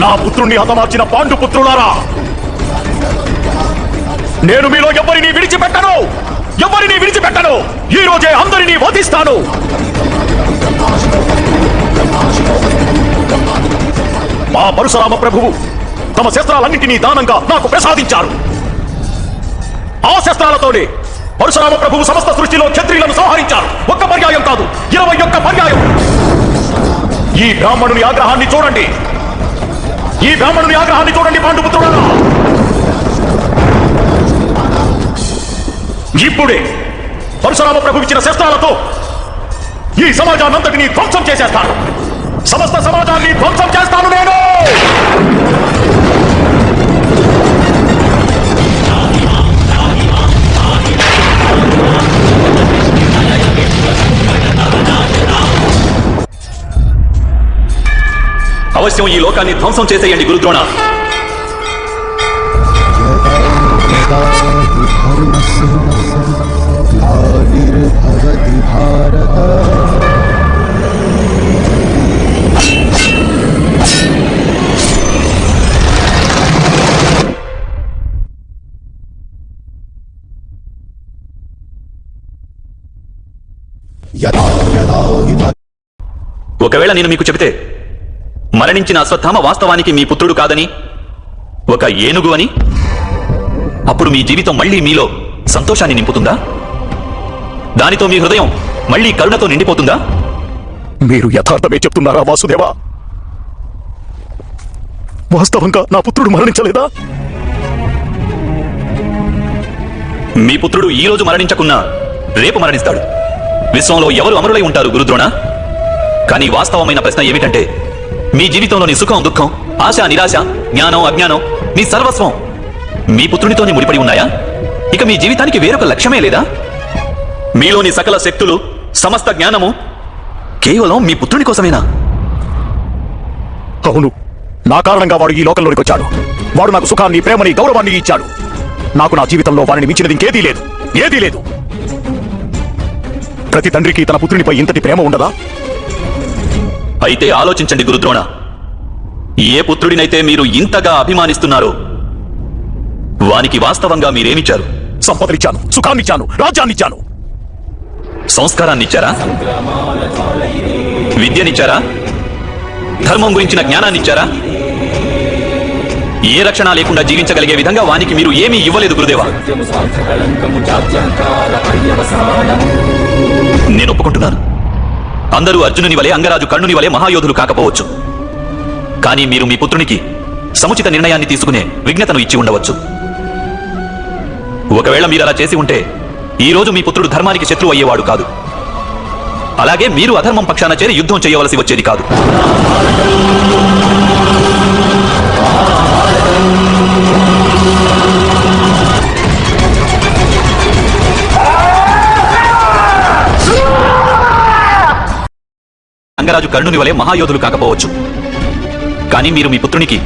నా పుత్రుణ్ణి హతమార్చిన పాండుపుత్రులారా, నేను మీలో ఎవరిని విడిచిపెట్టను, ఎవరిని విడిచిపెట్టను. ఈ రోజే అందరినీ వధిస్తాను. మా పరశురామ ప్రభువు తమ శస్త్రాలన్నింటినీ దానంగా నాకు ప్రసాదించారు. ఆ శస్త్రాలతోనే పరశురామ ప్రభువు సమస్త సృష్టిలో క్షత్రియులను సంహరించారు. ఒక్క పర్యాయం కాదు, 21 పర్యాయం. ఈ బ్రాహ్మణుని ఆగ్రహాన్ని చూడండి, ఈ బ్రాహ్మణుని ఆగ్రహాన్ని చూడండి పాండుపుత్రులారా. ఇప్పుడే పరశురామ ప్రభు ఇచ్చిన శస్త్రాలతో ఈ సమాజాన్నంతటినీ ధ్వంసం చేసేస్తాను. సమస్త సమాజాన్ని ధ్వంసం చేస్తాను నేను. అవశ్యం ఈ లోకాన్ని ధ్వంసం చేసేయండి గురుద్రోణ. ఒకవేళ నేను మీకు చెబితే మరణించిన అశ్వత్థామ వాస్తవానికి మీ పుత్రుడు కాదని, ఒక ఏనుగు అని, అప్పుడు మీ జీవితం మళ్లీ మీలో సంతోషాన్ని నింపుతుందా? దానితో మీ హృదయం మళ్లీ కరుణతో నిండిపోతుందా? మీరు యథార్థమే చెప్తున్నారా వాసుదేవా? వాస్తవంగా నా పుత్రుడు మరణించలేదా? మీ పుత్రుడు ఈ రోజు మరణించకున్నా రేపు మరణిస్తాడు. విశ్వంలో ఎవరు అమరులై ఉంటారు గురుద్రోణ? కానీ వాస్తవమైన ప్రశ్న ఏమిటంటే, మీ జీవితంలోని సుఖం, దుఃఖం, ఆశ, నిరాశ, జ్ఞానం, అజ్ఞానం, మీ సర్వస్వం మీ పుత్రునితోనే ముడిపడి ఉన్నాయా? ఇక మీ జీవితానికి వేరొక లక్ష్యమే లేదా? మీలోని సకల శక్తులు, సమస్త జ్ఞానము కేవలం మీ పుత్రుని కోసమేనా? అవును, నా కారణంగా వాడు ఈ లోకంలోనికి వచ్చాడు. వాడు నాకు సుఖాన్ని, ప్రేమని, గౌరవాన్ని ఇచ్చాడు. నాకు నా జీవితంలో వారిని మించినది ఇంకేదీ లేదు, ఏదీ లేదు. ప్రతి తండ్రికి తన పుత్రునిపై ఇంతటి ప్రేమ ఉండదా? అయితే ఆలోచించండి గురుద్రోణ, ఏ పుత్రుడినైతే మీరు ఇంతగా అభిమానిస్తున్నారో వానికి వాస్తవంగా మీరేమిచ్చారు? సంపదనిచ్చాను, సుఖాన్నిచ్చాను, రాజ్యాన్నిచ్చాను. సంస్కారాన్నిచ్చారా? విద్యనిచ్చారా? ధర్మం గురించిన జ్ఞానాన్నిచ్చారా? ఏ రక్షణ లేకుండా జీవించగలిగే విధంగా వానికి మీరు ఏమీ ఇవ్వలేదు గురుదేవా. నేను ఒప్పుకుంటున్నాను, అందరూ అర్జునుని వలె, అంగరాజు కర్ణుని వలె మహాయోధులు కాకపోవచ్చు. కానీ మీరు మీ పుత్రునికి సముచిత నిర్ణయాన్ని తీసుకునే విజ్ఞతను ఇచ్చి ఉండవచ్చు. ఒకవేళ మీరు అలా చేసి ఉంటే ఈ రోజు మీ పుత్రుడు ధర్మానికి శత్రువు అయ్యేవాడు కాదు. అలాగే మీరు అధర్మం పక్షాన చేరి యుద్ధం చేయవలసి వచ్చేది కాదు. అంగరాజు కర్ణుని వలె మహాయోధులు కాకపోవచ్చు. కానీ మీరు మీ పుత్రునికి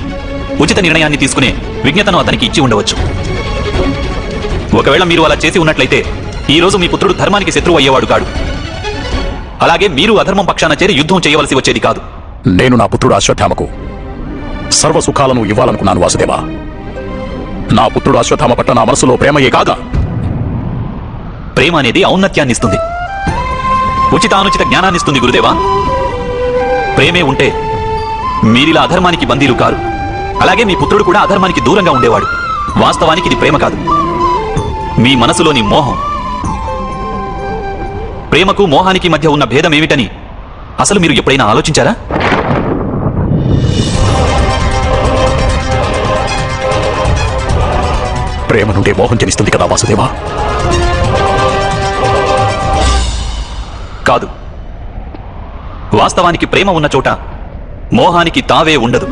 ఉచిత నిర్ణయాన్ని తీసుకునే విజ్ఞతను అతనికి ఇచ్చి ఉండవచ్చు. ఒకవేళ మీరు అలా చేసి ఉన్నట్లయితే ఈ రోజు మీ పుత్రుడు ధర్మానికి శత్రువు అయ్యేవాడు కాడు. అలాగే మీరు అధర్మం పక్షాన చేరి యుద్ధం చేయవలసి వచ్చేది కాదు. నేను నా పుత్రుడు అశ్వత్థామకు సర్వ సుఖాలను ఇవ్వాలనుకున్నాను వాసుదేవా. నా పుత్రుడు అశ్వత్థామ పట్ల నా మనసులో ప్రేమయే కాగా, ప్రేమ అనేది ఔన్నత్యాన్ని ఇస్తుంది, ఉచితానుచిత జ్ఞానాన్ని ఇస్తుంది గురుదేవా. ప్రేమే ఉంటే మీరిలా అధర్మానికి బందీలు కారు. అలాగే మీ పుత్రుడు కూడా అధర్మానికి దూరంగా ఉండేవాడు. వాస్తవానికి ఇది ప్రేమ కాదు, మీ మనసులోని మోహం. ప్రేమకు మోహానికి మధ్య ఉన్న భేదం ఏమిటని అసలు మీరు ఎప్పుడైనా ఆలోచించారా? ప్రేమ నుండే మోహం జనిస్తుంది కదా వాసుదేవా? కాదు, వాస్తవానికి ప్రేమ ఉన్న చోట మోహానికి తావే ఉండదు.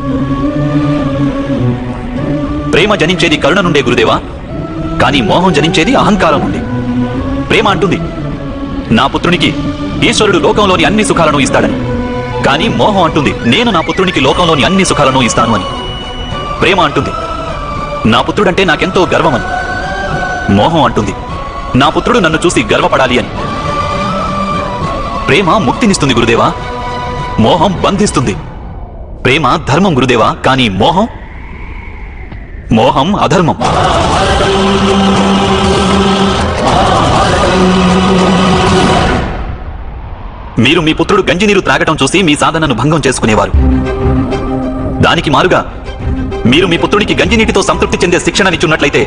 ప్రేమ జనించేది కరుణ నుండే గురుదేవా, కానీ మోహం జనించేది అహంకారం నుండి. ప్రేమ అంటుంది నా పుత్రునికి ఈశ్వరుడు లోకంలోని అన్ని సుఖాలను ఇస్తాడని, కానీ మోహం అంటుంది నేను నా పుత్రునికి లోకంలోని అన్ని సుఖాలను ఇస్తాను అని. ప్రేమ అంటుంది నా పుత్రుడంటే నాకెంతో గర్వమని. మోహం అంటుంది నా పుత్రుడు నన్ను చూసి గర్వపడాలి అని. ప్రేమ ముక్తినిస్తుంది గురుదేవా, మోహం బంధిస్తుంది. ప్రేమ ధర్మం గురుదేవా, కానీ మోహం మోహం అధర్మం. మీరు మీ పుత్రుడు గంజినీరు త్రాగటం చూసి మీ సాధనను భంగం చేసుకునేవారు. దానికి మారుగా మీరు మీ పుత్రుడికి గంజినీటితో సంతృప్తి చెందే శిక్షణనిచ్చున్నట్లయితే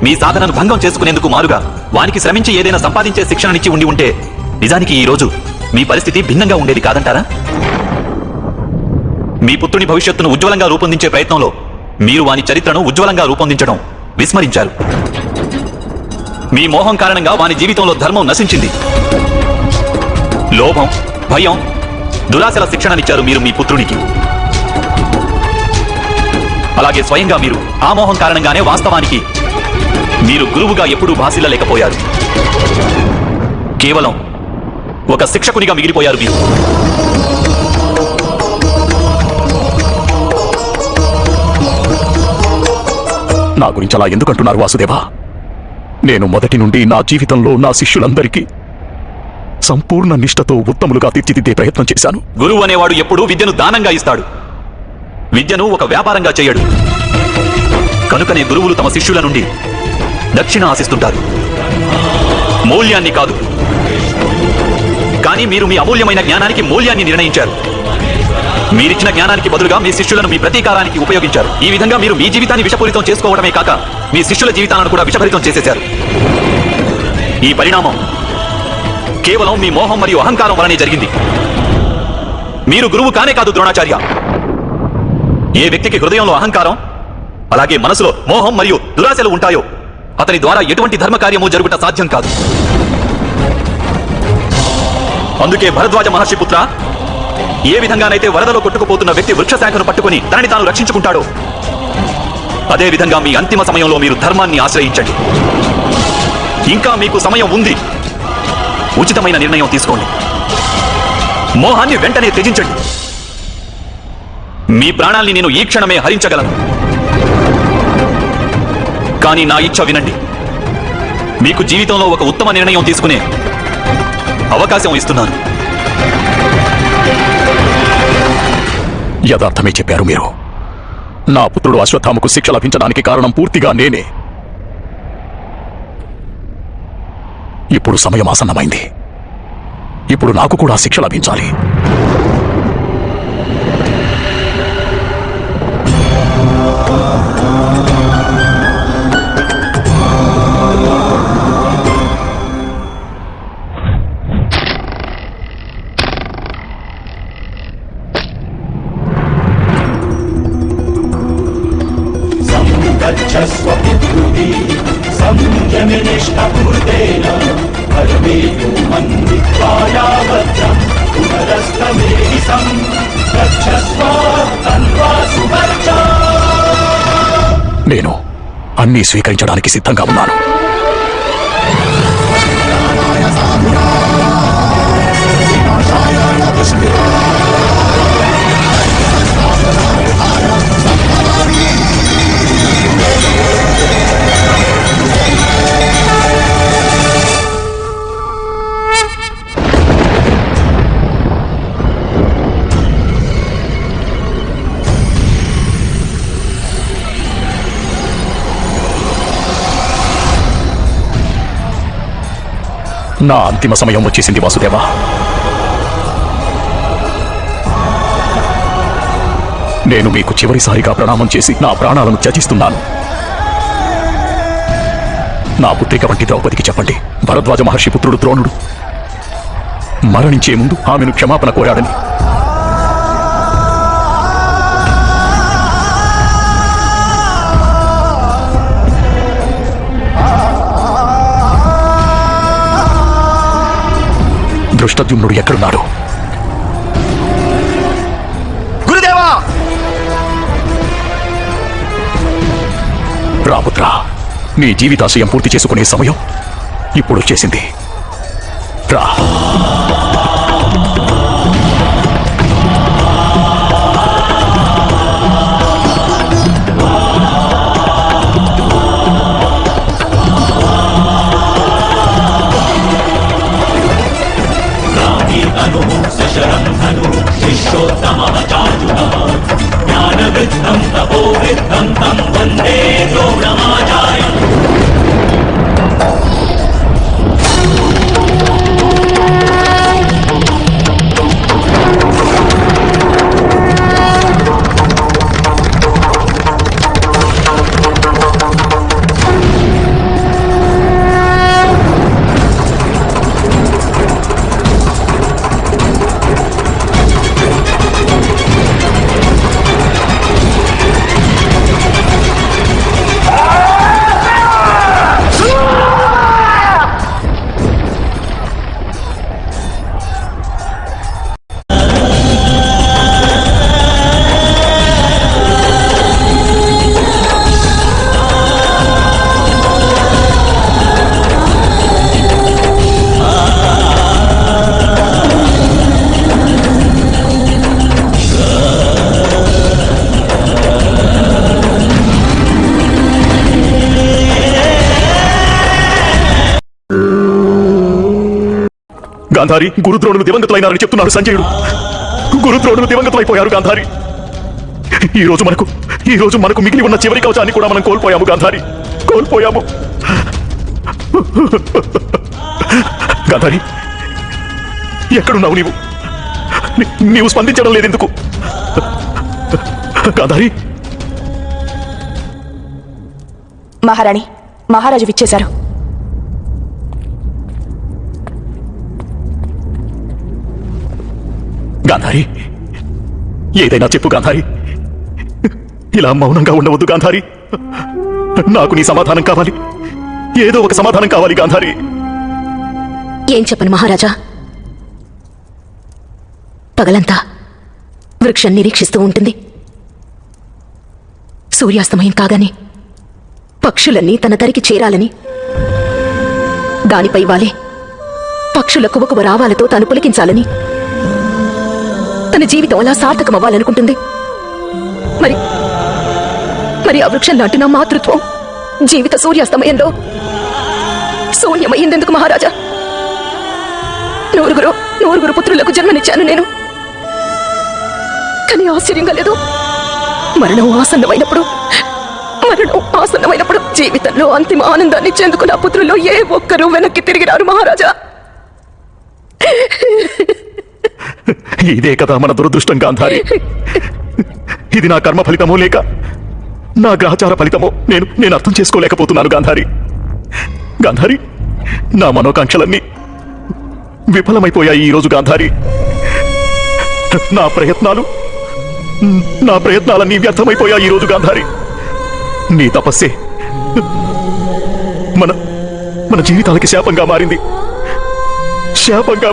మీ సాధనను భంగం చేసుకునేందుకు మారుగా వానికి శ్రమించి ఏదైనా సంపాదించే శిక్షణనిచ్చి ఉంటే నిజానికి ఈ రోజు మీ పరిస్థితి భిన్నంగా ఉండేది కాదంటారా? మీ పుత్రుని భవిష్యత్తును ఉజ్వలంగా రూపొందించే ప్రయత్నంలో మీరు వాని చరిత్రను ఉజ్వలంగా రూపొందించడం విస్మరించారు. మీ మోహం కారణంగా వాని జీవితంలో ధర్మం నశించింది. లోభం, భయం, దురాశల శిక్షణనిచ్చారు మీరు మీ పుత్రునికి. అలాగే స్వయంగా మీరు ఆ మోహం కారణంగానే వాస్తవానికి మీరు గురువుగా ఎప్పుడూ భాసిల్లలేకపోయారు. కేవలం ఒక శిక్షకునిగా మిగిలిపోయారు మీరు. నా గురించి అలా ఎందుకంటున్నారు వాసుదేవా? నేను మొదటి నుండి నా జీవితంలో నా శిష్యులందరికీ సంపూర్ణ నిష్ఠతో ఉత్తములుగా తీర్చిదిద్దే ప్రయత్నం చేశాను. గురువు అనేవాడు ఎప్పుడూ విద్యను దానంగా ఇస్తాడు, విద్యను ఒక వ్యాపారంగా చేయడు. కనుకనే గురువులు తమ శిష్యుల నుండి దక్షిణ ఆశిస్తుంటారు, మూల్యాన్ని కాదు. కానీ మీరు మీ అమూల్యమైన జ్ఞానానికి మూల్యాన్ని నిర్ణయించారు. మీరిచ్చిన జ్ఞానానికి బదులుగా మీ శిష్యులను మీ ప్రతీకారానికి ఉపయోగించారు. ఈ విధంగా మీరు మీ జీవితాన్ని విషపూరితం చేసుకోవడమే కాక మీ శిష్యుల జీవితాలను కూడా విషభరితం చేసేశారు. ఈ పరిణామం కేవలం మీ మోహం మరియు అహంకారం వలనే జరిగింది. మీరు గురువు కానే కాదు ద్రోణాచార్య. ఏ వ్యక్తికి హృదయంలో అహంకారం, అలాగే మనసులో మోహం మరియు దురాశలు ఉంటాయో అతని ద్వారా ఎటువంటి ధర్మకార్యము జరుగుట సాధ్యం కాదు. అందుకే భరద్వాజ మహర్షి పుత్ర, ఏ విధంగానైతే వరదలో కొట్టుకుపోతున్న వ్యక్తి వృక్షశాఖను పట్టుకుని తనని తాను రక్షించుకుంటాడో అదే విధంగా మీ అంతిమ సమయంలో మీరు ధర్మాన్ని ఆశ్రయించండి. ఇంకా మీకు సమయం ఉంది. ఉచితమైన నిర్ణయం తీసుకోండి. మోహాన్ని వెంటనే త్యజించండి. మీ ప్రాణాల్ని నేను ఈ క్షణమే హరించగలను. కానీ నా ఇచ్ఛ వినండి. మీకు జీవితంలో ఒక ఉత్తమ నిర్ణయం తీసుకునే అవకాశం ఇస్తున్నాను. యథార్థమే చెప్పారు మీరు. నా పుత్రుడు అశ్వత్థామకు శిక్ష లభించడానికి కారణం పూర్తిగా నేనే. ఇప్పుడు సమయం ఆసన్నమైంది. ఇప్పుడు నాకు కూడా శిక్ష లభించాలి. సంయమినిష్టపూర్తేన పరమేయో మందిత్వాయావత్రం పునరస్తమేహి సంగచ్చస్వ తన్వా సువర్చా. నేను అన్నీ స్వీకరించడానికి సిద్ధంగా ఉన్నాను. నా అంతిమ సమయం వచ్చేసింది వాసుదేవా. నేను మీకు చివరిసారిగా ప్రణామం చేసి నా ప్రాణాలను త్యజిస్తున్నాను. నా పుత్రిక వంటి ద్రౌపదికి చెప్పండి, భరద్వాజ మహర్షి పుత్రుడు ద్రోణుడు మరణించే ముందు ఆమెను క్షమాపణ కోరాడని. దృష్టద్యుమ్నుడు ఎక్కడున్నాడు? గురుదేవా! రాపుత్ర, నీ జీవితాశయం పూర్తి చేసుకునే సమయం ఇప్పుడు వచ్చేసింది. రా. శరణ్ ధను శిష్యోత్తమ చార్జున సిద్ధం తపో వృద్ధం తం వందే ద్రోణమాచార్యం. గాంధారి, గురుద్రోణులు దివంగతులైనారని చెప్తున్నాడు సంజయుడు. గురుద్రోణులు దివంగతులైపోయారు గాంధారి. ఈ రోజు మనకు మిగిలి ఉన్న చివరి కవచాన్ని కూడా మనం కోల్పోయాము గాంధారి, కోల్పోయాము. గాంధారి, ఎక్కడున్నావు నీవు? నీవు స్పందించడం లేదెందుకు? గాంధారి. మహారాణి, మహారాజు విచ్చేశారు. గాంధారి, ఏదైనా చెప్పు గాంధారి. ఇలా మౌనంగా ఉండవద్దు గాంధారి. నాకు నీ సమాధానం కావాలి, ఏదో ఒక సమాధానం కావాలి గాంధారి. ఏం చెప్పను మహారాజా? పగలంతా వృక్షం నిరీక్షిస్తూ ఉంటుంది. సూర్యాస్తమయం కాగానే పక్షులన్నీ తన దరికి చేరాలని, దానిపై వాలే పక్షుల కువకువ రావాలతో తాను పులికించాలని తన జీవితం అలా సార్థకమవ్వాలనుకుంటుంది. మరి ఆ వృక్షం లాంటి నా మాతృత్వం జీవిత సూర్యాస్తమయంలో శూన్యమయ్యిందెందుకు మహారాజా? నూరుగురు పుత్రులకు జన్మనిచ్చాను నేను. కానీ ఆశ్చర్యంగా లేదు, మరణం ఆసన్నమైనప్పుడు జీవితంలో అంతిమ ఆనందాన్ని ఇచ్చేందుకు నా పుత్రుల్లో ఏ ఒక్కరూ వెనక్కి తిరిగి రారు మహారాజా. ఇదే కదా మన దురదృష్టం గాంధారి. ఇది నా కర్మ ఫలితమో లేక నా గ్రహచార ఫలితమో నేను అర్థం చేసుకోలేకపోతున్నాను గాంధారి. గాంధారి, నా మనోకాంక్షలన్నీ విఫలమైపోయాయి ఈరోజు గాంధారి. నా ప్రయత్నాలన్నీ వ్యర్థమైపోయాయి ఈరోజు గాంధారి. నీ తపస్సే మన జీవితాలకి శాపంగా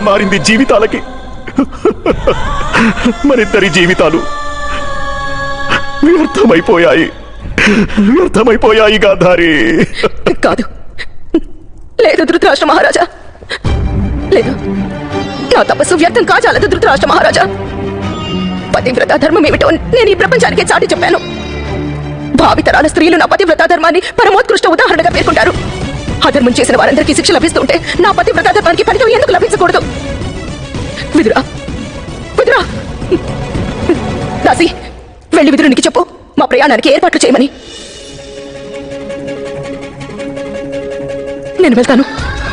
మారింది జీవితాలకి. మరిద్దరి జీవితాలు వ్యర్థమైపోయాయి గాంధారి. కాదు, లేదు ధృతరాష్ట్ర మహారాజా, లేదు. నా తపస్సు వ్యర్థం కాజాలదు ధృతరాష్ట్ర మహారాజా. పతివ్రత ధర్మం ఏమిటో నేను ఈ ప్రపంచానికే చాటి చెప్పాను. భావితరాల స్త్రీలు నా పతివ్రత ధర్మాన్ని పరమోత్కృష్ట ఉదాహరణగా పేర్కొంటారు. అధర్మం చేసిన వారందరికీ శిక్ష లభిస్తుంటే నా పతివ్రత ధర్మానికి ఫలితం ఎందుకు లభించకూడదు? విదురా, దాసి, వెళ్ళి విదురునికి చెప్పు మా ప్రయాణానికి ఏర్పాట్లు చేయమని. నేను వెళ్తాను.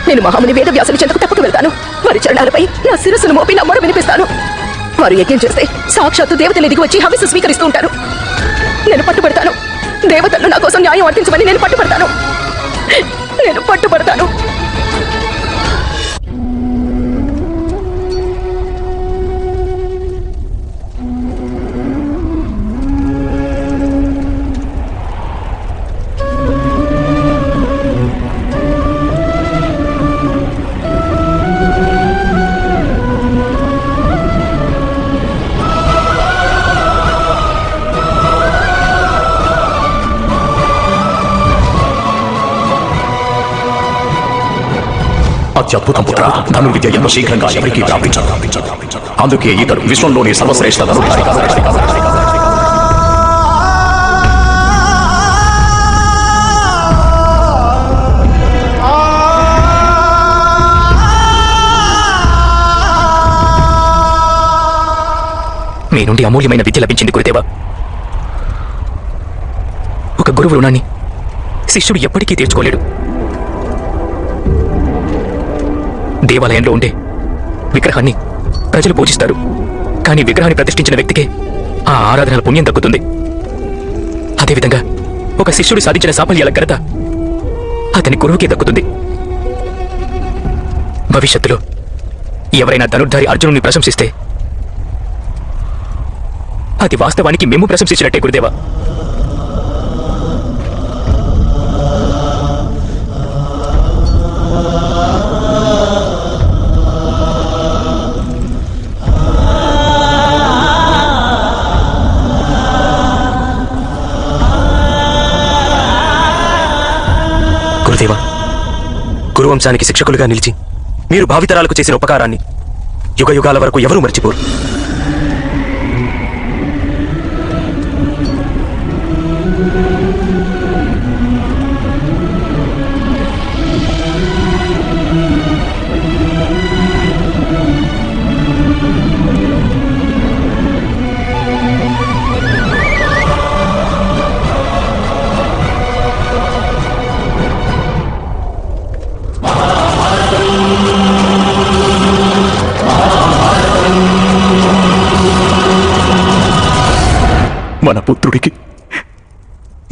నేను మహాముని వేదవ్యాసుని చెంతకు తప్పక వెళ్తాను. వారి చరణాలపై నా శిరస్సును మోపి నా మొర వినిపిస్తాను. వారు యజ్ఞం చేస్తే సాక్షాత్తు దేవతలు ఎదిగి వచ్చి హవిస్సు స్వీకరిస్తూ ఉంటారు. నేను పట్టుబడతాను. దేవతలు నా కోసం న్యాయం వర్తించమని నేను పట్టుబడతాను. అత్యద్భుతం పుత్ర. ధనుర్విద్య ఎంత శీఘ్రంగా ఎవరికీ ప్రాప్తించదు. అందుకే ఇతడు విశ్వంలోని సర్వశ్రేష్ఠ ధనుర్ధారి. మీ నుండి అమూల్యమైన విద్య లభించింది గురుదేవా. గురువు రుణాన్ని శిష్యుడు ఎప్పటికీ తీర్చుకోలేడు. దేవాలయంలో ఉండే విగ్రహాన్ని ప్రజలు పూజిస్తారు, కానీ విగ్రహాన్ని ప్రతిష్ఠించిన వ్యక్తికే ఆ ఆరాధనల పుణ్యం దక్కుతుంది. అదేవిధంగా ఒక శిష్యుడు సాధించిన సాఫల్యాల ఘనత అతని గురువుకే దక్కుతుంది. భవిష్యత్తులో ఎవరైనా ధనుర్ధారి అర్జునుడిని ప్రశంసిస్తే అది వాస్తవానికి మేము ప్రశంసించినట్టే గురుదేవా. గురుదేవా, గురువంశానికి శిక్షకులుగా నిలిచి మీరు భావితరాలకు చేసిన ఉపకారాన్ని యుగ యుగాల వరకు ఎవరూ మర్చిపోరు.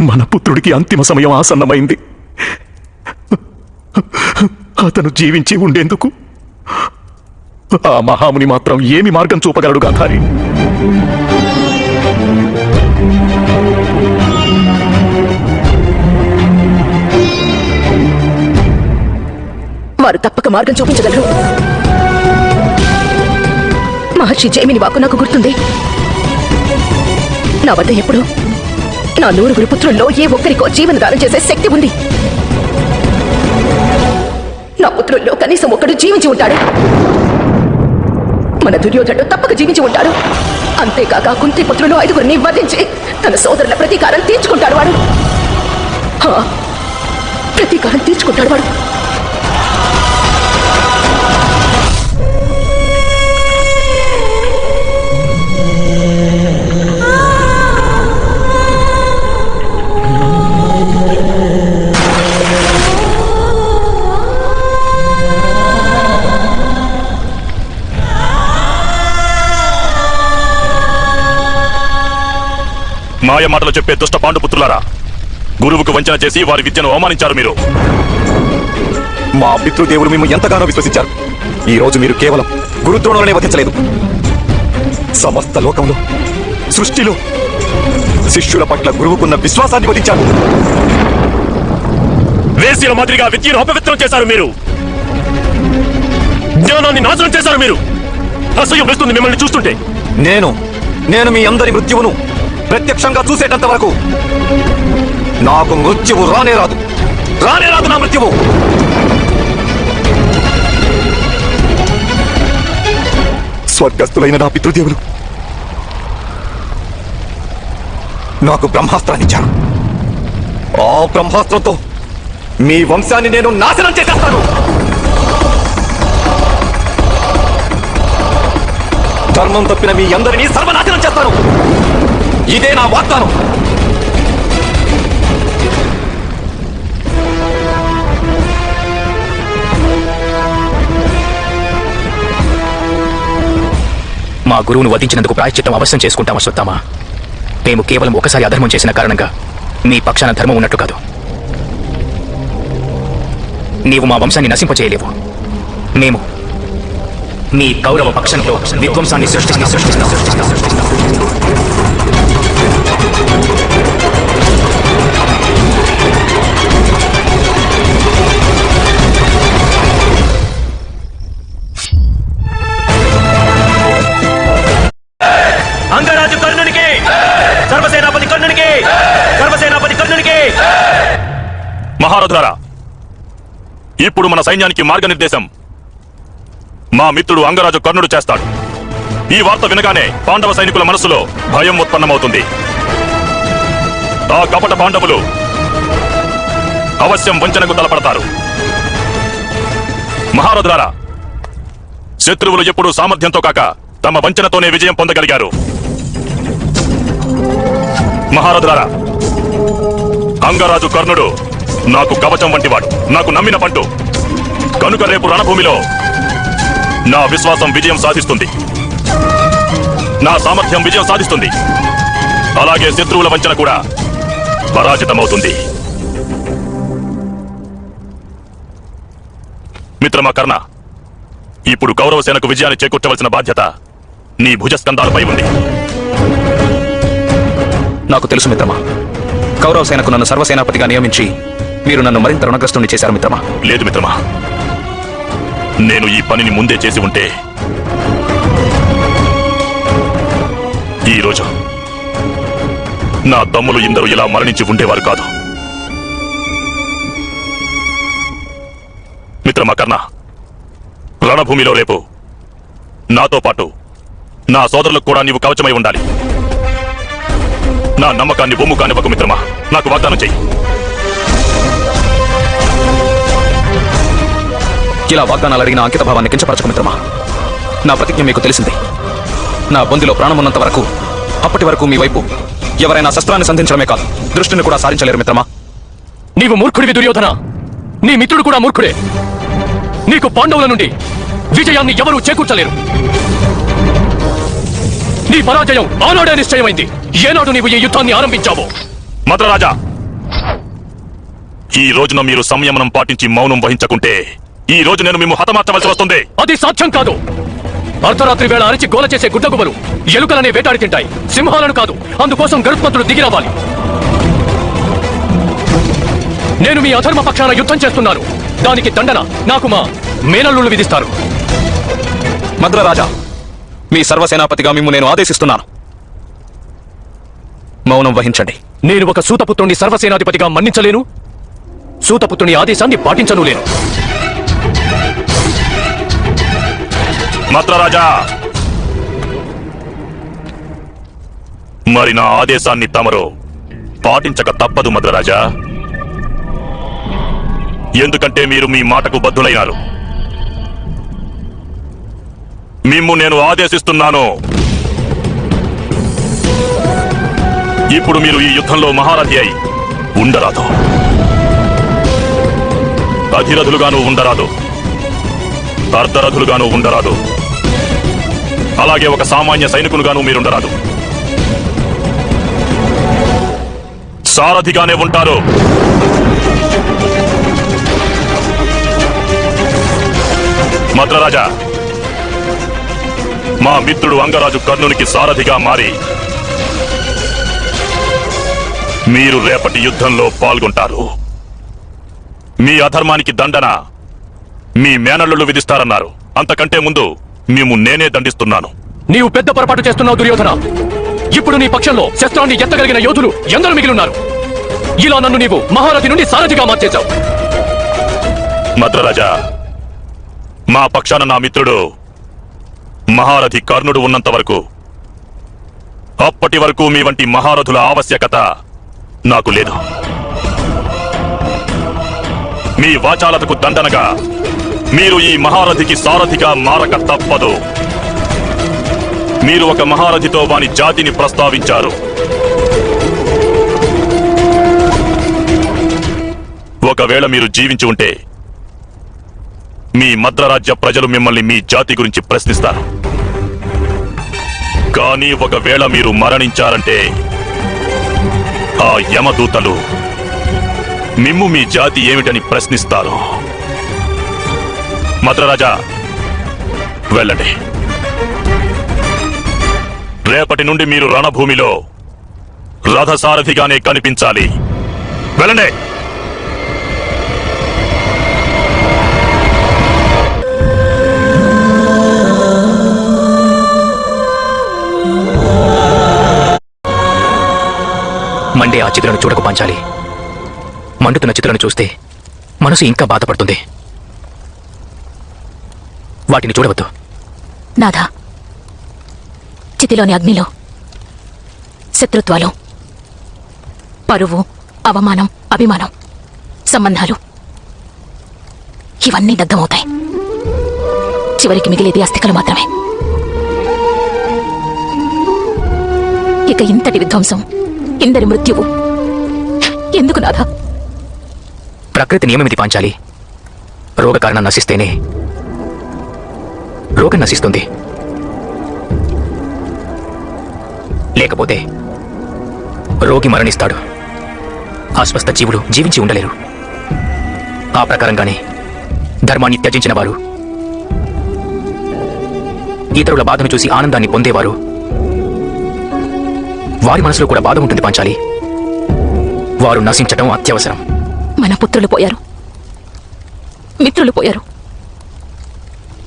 మన పుత్రుడికి అంతిమ సమయం ఆసన్నమైంది. అతను జీవించి ఉండేందుకు ఆ మహాముని మాత్రం ఏమి మార్గం చూపగలడు గాంధారి? వారు తప్పక మార్గం చూపించగలరు. మహర్షి జైమిని వాకు నాకు గుర్తుంది. నా వద్ద ఎప్పుడు నా 100 పుత్రుల్లో ఏ ఒక్కరికో జీవనదానం చేసే శక్తి ఉంది. నా పుత్రుల్లో కనీసం ఒక్కడు జీవించి ఉంటాడు. మన దుర్యోధనుడు తప్పక జీవించి ఉంటాడు. అంతేకాక కుంతి పుత్రులు 5గురిని వధించి తన సోదరుల ప్రతీకారం తీర్చుకుంటాడు వాడు. ప్రతీకారం తీర్చుకుంటాడు వాడు. మాయ మాటలు చెప్పే దుష్ట పాండుపుత్రులారా, గురువుకు వంచన చేసి వారి విద్యను అవమానించారు మీరు. మా పితృదేవులు మేము ఎంతగానో విశ్వసించారు. ఈ రోజు మీరు కేవలం గురుద్రోణులనే వధించలేదు, సమస్త లోకంలో సృష్టిలో శిష్యుల పట్ల గురువుకున్న విశ్వాసాన్ని వధించారు. వేశ్యల మాదిరిగా విద్యను అపవిత్రం చేశారు మీరు. జ్ఞానాన్ని నాశనం చేశారు మీరు. అసహ్యం వేస్తుంది మిమ్మల్ని చూస్తుంటే. నేను మీ అందరి మృత్యువును ప్రత్యక్షంగా చూసేటంత వరకు నాకు మృత్యువు రానే రాదు నా మృత్యువు. స్వర్గస్థులైన నా పితృదేవులు నాకు బ్రహ్మాస్త్రాన్నిచ్చారు. ఆ బ్రహ్మాస్త్రంతో మీ వంశాన్ని నేను నాశనం చేసేస్తాను. ధర్మం తప్పిన మీ అందరినీ సర్వనాశనం చేస్తాను. ఇదే నా వాగ్దానం. మా గురువును వధించినందుకు ప్రాయశ్చిత్తం అవశ్యం చేసుకుంటాం అశ్వత్థామ. మేము కేవలం ఒకసారి అధర్మం చేసిన కారణంగా మీ పక్షాన ధర్మం ఉన్నట్టు కాదు. నీవు మా వంశాన్ని నశింపచేయలేవు. మేము మీ కౌరవ పక్షంలో విధ్వంసాన్ని సృష్టిస్తాం. అంగరాజు కర్ణునికి, సర్వసేనాపతి కర్ణునికి, సర్వసేనాపతి కర్ణునికి. మహారథులారా, ఇప్పుడు మన సైన్యానికి మార్గనిర్దేశం మా మిత్రుడు అంగరాజు కర్ణుడు చేస్తాడు. ఈ వార్త వినగానే పాండవ సైనికుల మనస్సులో భయం ఉత్పన్నమవుతుంది. ఆ కపట పాండవులు అవశ్యం వంచనకు తలపడతారు. మహారథులారా, శత్రువులు ఎప్పుడూ సామర్థ్యంతో కాక తమ వంచనతోనే విజయం పొందగలిగారు. మహారథులారా, అంగరాజు కర్ణుడు నాకు కవచం వంటివాడు, నాకు నమ్మిన పంటు. కనుక రేపు రణభూమిలో నా విశ్వాసం విజయం సాధిస్తుంది, నా సామర్థ్యం విజయం సాధిస్తుంది. అలాగే శత్రువుల వంచన కూడా పరాజితమవుతుంది. మిత్రమా కర్ణ, ఇప్పుడు కౌరవసేనకు విజయాన్ని చేకూర్చవలసిన బాధ్యత నీ భుజస్కంధాలపై ఉంది. నాకు తెలుసు మిత్రమా, కౌరవ సేనకు నన్ను సర్వసేనాపతిగా నియమించి మీరు నన్ను మరింత రుణగ్రస్తుని చేశారు మిత్రమా. లేదు మిత్రమా, నేను ఈ పనిని ముందే చేసి ఉంటే ఈరోజు నా తమ్ములు ఇందరూ ఇలా మరణించి ఉండేవారు కాదు. మిత్రమా కర్ణ, రణభూమిలో రేపు నాతో పాటు నా సోదరులకు కూడా నీవు కవచమై ఉండాలి. నా నమ్మకాన్ని బొమ్ము కానివ్వకు మిత్రమా, నాకు వాగ్దానం చెయ్యి. ఇలా వాగ్దానాలు అడిగిన అంకిత భావాన్ని కించపరచకు మిత్రమా. నా ప్రతిజ్ఞ మీకు తెలిసింది. నా బొందిలో ప్రాణమున్నంత వరకు, అప్పటి వరకు మీ వైపు ఎవరైనా శస్త్రాన్ని సంధించడమే కాదు, దృష్టిని కూడా సారించలేరు మిత్రమా. నీవు మూర్ఖుడివి దుర్యోధన, నీ మిత్రుడు కూడా మూర్ఖుడే. నీకు పాండవుల నుండి విజయాన్ని ఎవరూ చేకూర్చలేరు. నీ పరాజయం ఆనాడే నిశ్చయమైంది, ఏనాడు నీవు ఈ యుద్ధాన్ని ఆరంభించావో. మద్రరాజా, ఈ రోజున మీరు సంయమనం పాటించి మౌనం వహించకుంటే ఈ రోజు నేను మిమ్ము హతమార్చవలసి వస్తుంది. అది సాధ్యం కాదు. అర్ధరాత్రి వేళ అరిచి గోల చేసే గుడ్డగుబలు ఎలుకలనే వేటాడి తింటాయి, సింహాలను కాదు. అందుకోసం గరుత్మంతుడు దిగిరావాలి. నేను మీ అధర్మ పక్షాన యుద్ధం చేస్తున్నాను. దానికి దండన నాకు మా మేనల్లుళ్ళు విధిస్తారు. మద్రరాజా, మీ సర్వసేనాపతిగా మిమ్ము నేను ఆదేశిస్తున్నాను. మౌనం వహించండి. నేను ఒక సూతపుత్రుని సర్వసేనాధిపతిగా మన్నించలేను, సూతపుత్రుని ఆదేశాన్ని పాటించను లేను. మద్రరాజా, మరి నా ఆదేశాన్ని తమరు పాటించక తప్పదు మద్రరాజా. ఎందుకంటే మీరు మీ మాటకు బద్ధులైనారు. మిమ్ము నేను ఆదేశిస్తున్నాను. ఇప్పుడు మీరు ఈ యుద్ధంలో మహారథి అయి ఉండరాదు, అధిరథులుగాను ఉండరాదు, అర్ధరథులుగాను ఉండరాదు, అలాగే ఒక సామాన్య సైనికులుగాను మీరుండరాదు. సారథిగానే ఉంటారు. మద్రరాజా, మా మిత్రుడు అంగరాజు కర్ణునికి సారథిగా మారి మీరు రేపటి యుద్ధంలో పాల్గొంటారు. మీ అధర్మానికి దండన మీ మేనల్లుళ్ళు విధిస్తారన్నారు. అంతకంటే ముందు మేము నేనే దండిస్తున్నాను. నీవు పెద్ద పొరపాటు చేస్తున్నావు దుర్యోధన. ఇప్పుడు నీ పక్షంలో శస్త్రాన్ని ఎత్తగలిగిన యోధులు ఎందరూ మిగిలిన్నారు. ఇలా నన్ను నీవు మహారథి నుండి సారథిగా మార్చేశావు. మద్రరాజా, మా పక్షాన నా మిత్రుడు మహారథి కర్ణుడు ఉన్నంత వరకు, అప్పటి వరకు మీ వంటి మహారథుల ఆవశ్యకత నాకు లేదు. మీ వాచాలతకు దండనగా మీరు ఈ మహారథికి సారథిగా మారక తప్పదు. మీరు ఒక మహారథితో వాని జాతిని ప్రస్తావించారు. ఒకవేళ మీరు జీవించి ఉంటే మీ మద్రరాజ్య ప్రజలు మిమ్మల్ని మీ జాతి గురించి ప్రశ్నిస్తారు. కానీ ఒకవేళ మీరు మరణించారంటే ఆ యమదూతలు మిమ్ము మీ జాతి ఏమిటని ప్రశ్నిస్తారు. మద్రరాజా, వెళ్ళండి. రేపటి నుండి మీరు రణభూమిలో రథసారథిగానే కనిపించాలి. వెళ్ళండి. మండే ఆ చిత్రను చూడకు పాంచాలి. మండుతున్న చిత్రను చూస్తే మనసు ఇంకా బాధపడుతుంది. వాటిని చూడవద్దు. నాథా, చితిలోని అగ్నిలో శత్రుత్వాలు, పరువు, అవమానం, అభిమానం, సంబంధాలు ఇవన్నీ దగ్ధమవుతాయి. చివరికి మిగిలేది అస్థికలు మాత్రమే. ఇక ఇంతటి విధ్వంసం, ఇందరి మృత్యువు ఎందుకు నాథ? ప్రకృతి నియమమిది పాంచాలి. రోగ కారణం నశిస్తేనే రోగం నశిస్తుంది. లేకపోతే రోగి మరణిస్తాడు. అస్వస్థ జీవులు జీవించి ఉండలేరు. ఆ ప్రకారంగానే ధర్మాన్ని త్యజించిన వారు, ఇతరుల బాధను చూసి ఆనందాన్ని పొందేవారు, వారి మనసులో కూడా బాధ ఉంటుంది పాంచాలి. వారు నశించటం అత్యవసరం. మన పుత్రులు పోయారు, మిత్రులు పోయారు,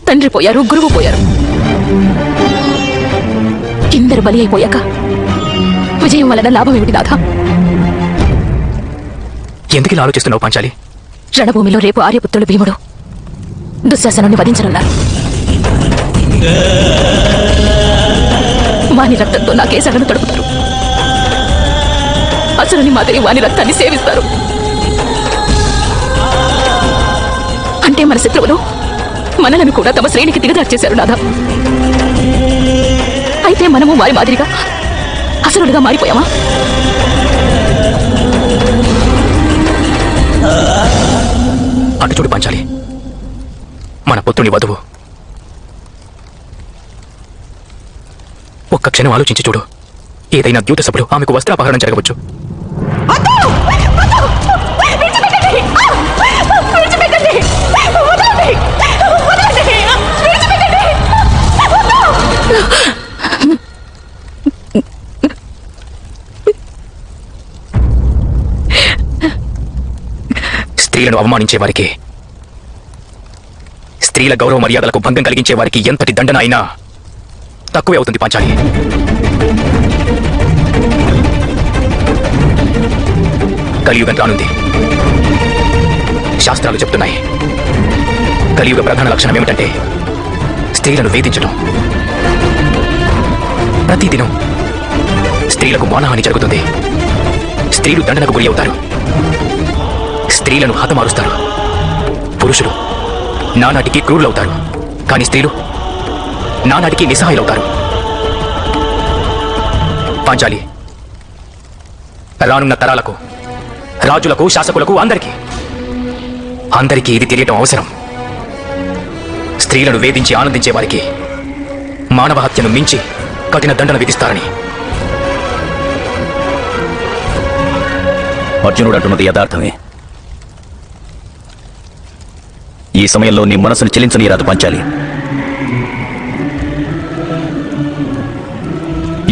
తండ్రి పోయారు, గురువు పోయారు. ఇందరు బలి అయిపోయాక విజయం వలన లాభం ఏమిటి నాథ? ఎందుకు ఇలా ఆలోచిస్తున్నావు పాంచాలి? రణభూమిలో రేపు ఆర్యపుత్రులు భీముడు దుశ్శాసనుని వధించనున్నారు. వాని రక్తంతో నా కేశాలను తడుపుతారు. అసురుని మాదిరి వాని రక్తాన్ని సేవిస్తారు. అంటే మన శత్రువులు మనలను కూడా తమ శ్రేణికి దిగజార్చేశారు నాథ. అయితే మనము వారి మాదిరిగా అసురులుగా మారిపోయామా? అటు చూడు పాంచాలి, మన పుత్రుని వధువు. ఒక్క క్షణం ఆలోచించి చూడు. ఏదైనా ద్యూత సభలో ఆమెకు వస్త్రాపహరణం జరగవచ్చు. స్త్రీలను అవమానించే వారికి, స్త్రీల గౌరవ మర్యాదలకు భంగం కలిగించే వారికి ఎంతటి దండన అయినా తక్కువే అవుతుంది పాంచాలి. కలియుగం రానుంది. శాస్త్రాలు చెప్తున్నాయి, కలియుగ ప్రధాన లక్షణం ఏమిటంటే స్త్రీలను వేధించడం. ప్రతిదినం స్త్రీలకు మానహాని జరుగుతుంది. స్త్రీలు దండనకు గురి అవుతారు. స్త్రీలను హతమారుస్తారు. పురుషులు నానాటికి క్రూరులవుతారు. కానీ స్త్రీలు నానాటికి నిస్సహాయులవుతారు. పాంచాలి, రానున్న తరాలకు, రాజులకు, శాసకులకు, అందరికీ ఇది తెలియటం అవసరం. స్త్రీలను వేధించి ఆనందించే వారికి మానవ హత్యను మించి కఠిన దండన విధిస్తారని. అర్జునుడు అంటున్నది యథార్థమే. ఈ సమయంలో నీ మనసును చెలించని రాదు పాంచాలి.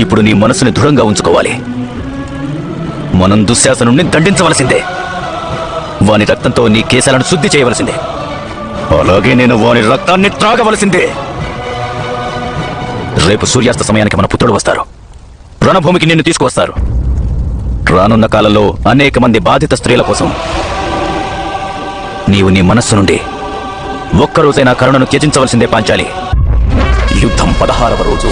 ఇప్పుడు నీ మనసుని దృఢంగా ఉంచుకోవాలి. మనం దుశ్శాసనుణ్ణి దండించవలసిందే. వాని రక్తంతో నీ కేశాలను శుద్ధి చేయవలసిందే. అలాగే నేను వాని రక్తాన్ని త్రాగవలసిందే. రేపు సూర్యాస్త సమయానికి మన పుత్రుడు వస్తారు. రణభూమికి నిన్ను తీసుకువస్తారు. రానున్న కాలంలో అనేక మంది బాధిత స్త్రీల కోసం నీవు నీ మనస్సు నుండి ఒక్కరోజైనా కరుణను త్యజించవలసిందే పాంచాలి. యుద్ధం 16వ రోజు.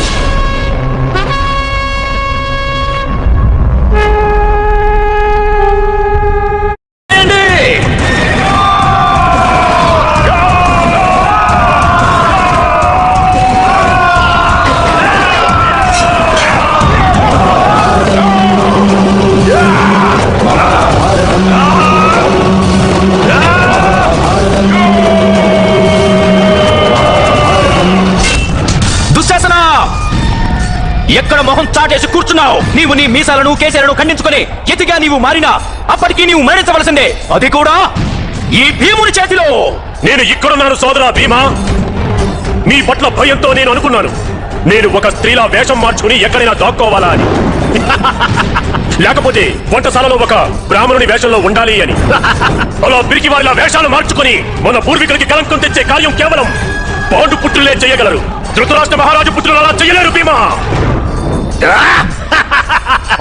ఎక్కడ మొహం చాటేసి కూర్చున్నావు? నీవు నీ మీసాలను, కేశాలను ఖండించుకొని ఎతిగా నీవు మారినా అప్పటికీ నీవు మరణించవలసిందే. అది కూడా ఈ భీముని చేతిలో. నేను ఇక్కడున్నాను సోదరా భీమా. మీ పట్ల భయంతో నేను అనుకున్నాను, నేను ఒక స్త్రీలా వేషం మార్చుకుని ఎక్కడైనా దాక్కోవాలా అని. లేకపోతే వంటశాలలో ఒక బ్రాహ్మణుని వేషంలో ఉండాలి అని. అలా పిరికి వారిలా వేషాలు మార్చుకుని మన పూర్వీకులకి కలంకం తెచ్చే కార్యం కేవలం పాండు పుత్రులే చేయగలరు. ధృతరాష్ట్ర మహారాజు పుత్రులు అలా చేయలేరు భీమా.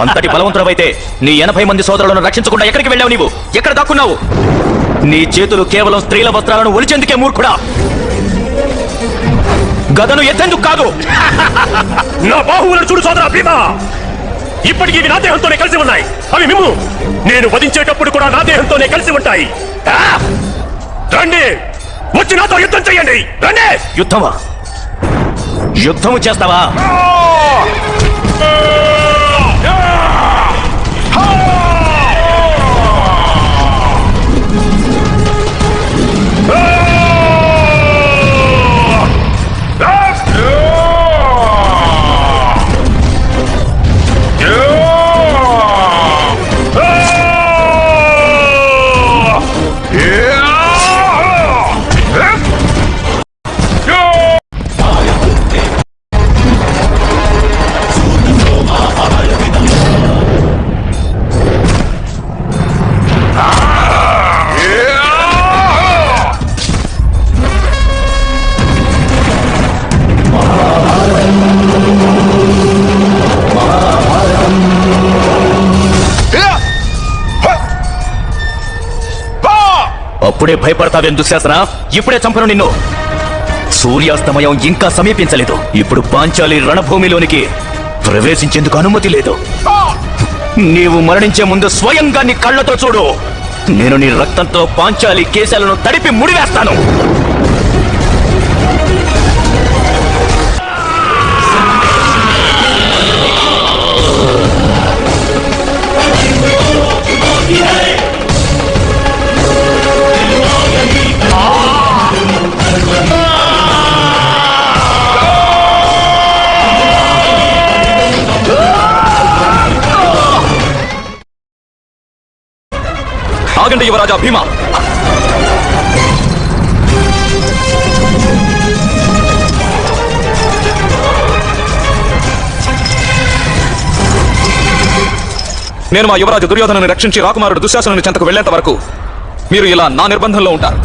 అంతటి బలవంతుడవైతే నీ 80 మంది సోదరులను రక్షించకుండా ఎక్కడికి వెళ్ళావు? నీవు ఎక్కడ దాక్కున్నావు? నీ చేతులు కేవలం స్త్రీల వస్త్రాలను ఒలిచేందుకే మూర్ఖుడా. గదను ఎత్తేందుకు కాదు. నా బాహువులను చూడు సోదరా భీమా. ఇప్పటికీ ఇవి నా దేహంతోనే కలిసి ఉన్నాయి. అవి మిమ్ము నేను వధించేటప్పుడు కూడా నా దేహంతోనే కలిసి ఉంటాయి. రండి, వచ్చి నాతో యుద్ధం చెయ్యండి. రండి. యుద్ధమా? యుద్ధము చేస్తావా? అప్పుడే భయపడతావేం దుశ్శాసన? ఇప్పుడే చంపను నిన్ను. సూర్యాస్తమయం ఇంకా సమీపించలేదు. ఇప్పుడు పాంచాలి రణభూమిలోనికి ప్రవేశించేందుకు అనుమతి లేదు. నీవు మరణించే ముందు స్వయంగా నీ కళ్ళతో చూడు. నేను నీ రక్తంతో పాంచాలి కేశాలను తడిపి ముడివేస్తాను. ఆగండి యువరాజా భీమా. నేను మా యువరాజు దుర్యోధనని రక్షించి రాకుమారుడు దుశ్శాసనుని చెంతకు వెళ్లేంత వరకు మీరు ఇలా నా నిర్బంధంలో ఉంటారు.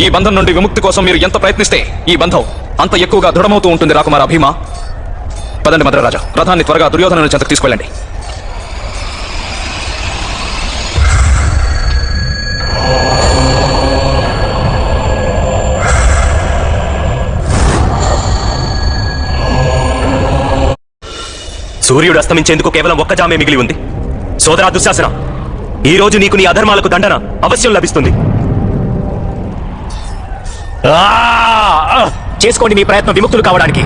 ఈ బంధం నుండి విముక్తి కోసం మీరు ఎంత ప్రయత్నిస్తే ఈ బంధం అంత ఎక్కువగా దృఢమవుతూ ఉంటుంది రాకుమార భీమా. పదండి మద్రరాజా, రథాన్ని త్వరగా దుర్యోధనుని చెంతకు తీసుకెళ్ళండి. సూర్యుడు అస్తమించేందుకు కేవలం ఒక్క జామే మిగిలి ఉంది. సోదరా దుశ్శాసన, ఈ రోజు నీకు నీ అధర్మాలకు దండన అవశ్యం లభిస్తుంది. చేసుకోండి మీ ప్రయత్నం విముక్తులు కావడానికి.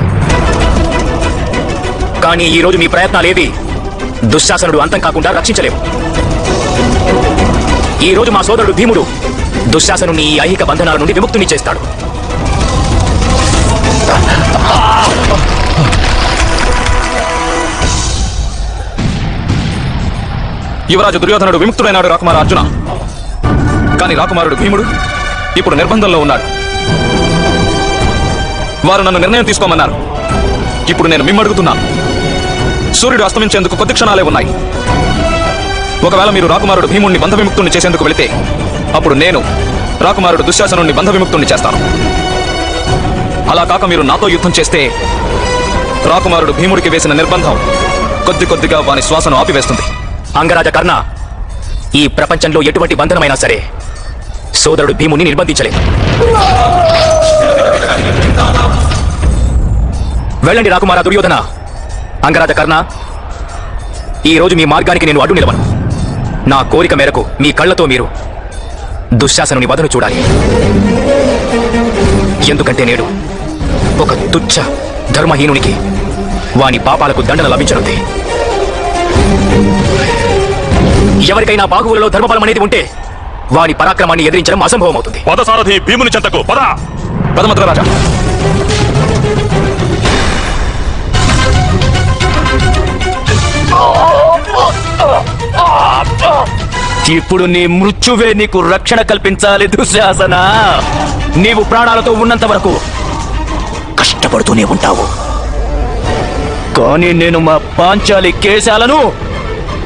కానీ ఈ రోజు మీ ప్రయత్నాలేవి దుశ్శాసనుడు అంతం కాకుండా రక్షించలేవు. ఈ రోజు మా సోదరుడు భీముడు దుశ్శాసనుని ఈ ఐహిక బంధనాల నుండి విముక్తుని చేస్తాడు. యువరాజు దుర్యోధనుడు విముక్తుడైనాడు రాకుమార అర్జున. కానీ రాకుమారుడు భీముడు ఇప్పుడు నిర్బంధంలో ఉన్నాడు. వారు నన్ను నిర్ణయం తీసుకోమన్నారు. ఇప్పుడు నేను మిమ్మడుగుతున్నాను. సూర్యుడు అస్తమించేందుకు కొద్ది క్షణాలే ఉన్నాయి. ఒకవేళ మీరు రాకుమారుడు భీముడిని బంధ విముక్తుణ్ణి చేసేందుకు వెళితే అప్పుడు నేను రాకుమారుడు దుశ్శాసనుణ్ణి బంధ విముక్తుణ్ణి చేస్తాను. అలా కాక మీరు నాతో యుద్ధం చేస్తే రాకుమారుడు భీముడికి వేసిన నిర్బంధం కొద్ది కొద్దిగా వాని శ్వాసను ఆపివేస్తుంది. అంగరాజ కర్ణ, ఈ ప్రపంచంలో ఎటువంటి బంధనమైనా సరే సోదరుడు భీముని నిర్బంధించలేదు. వెళ్ళండి రాకుమార దుర్యోధన. అంగరాజ కర్ణ, ఈ రోజు మీ మార్గానికి నేను అడ్డు నిలవను. నా కోరిక మేరకు మీ కళ్ళతో మీరు దుశ్శాసనుని వదను చూడాలి. ఎందుకంటే నేడు ఒక తుచ్చ ధర్మహీనునికి వాని పాపాలకు దండన లభించనుంది. ఎవరికైనా బాహువులలో ధర్మబలం అనేది ఉంటే వాని పరాక్రమాన్ని ఎదిరించడం అసంభవం అవుతుంది. పదసారథి భీముని చెంతకు పద. పదమద్రరాజా. ఇప్పుడు నీ మృత్యువే నీకు రక్షణ కల్పించాలి దుశ్శాసన. నీవు ప్రాణాలతో ఉన్నంత వరకు కష్టపడుతూనే ఉంటావు. కానీ నేను మా పాంచాలి కేశాలను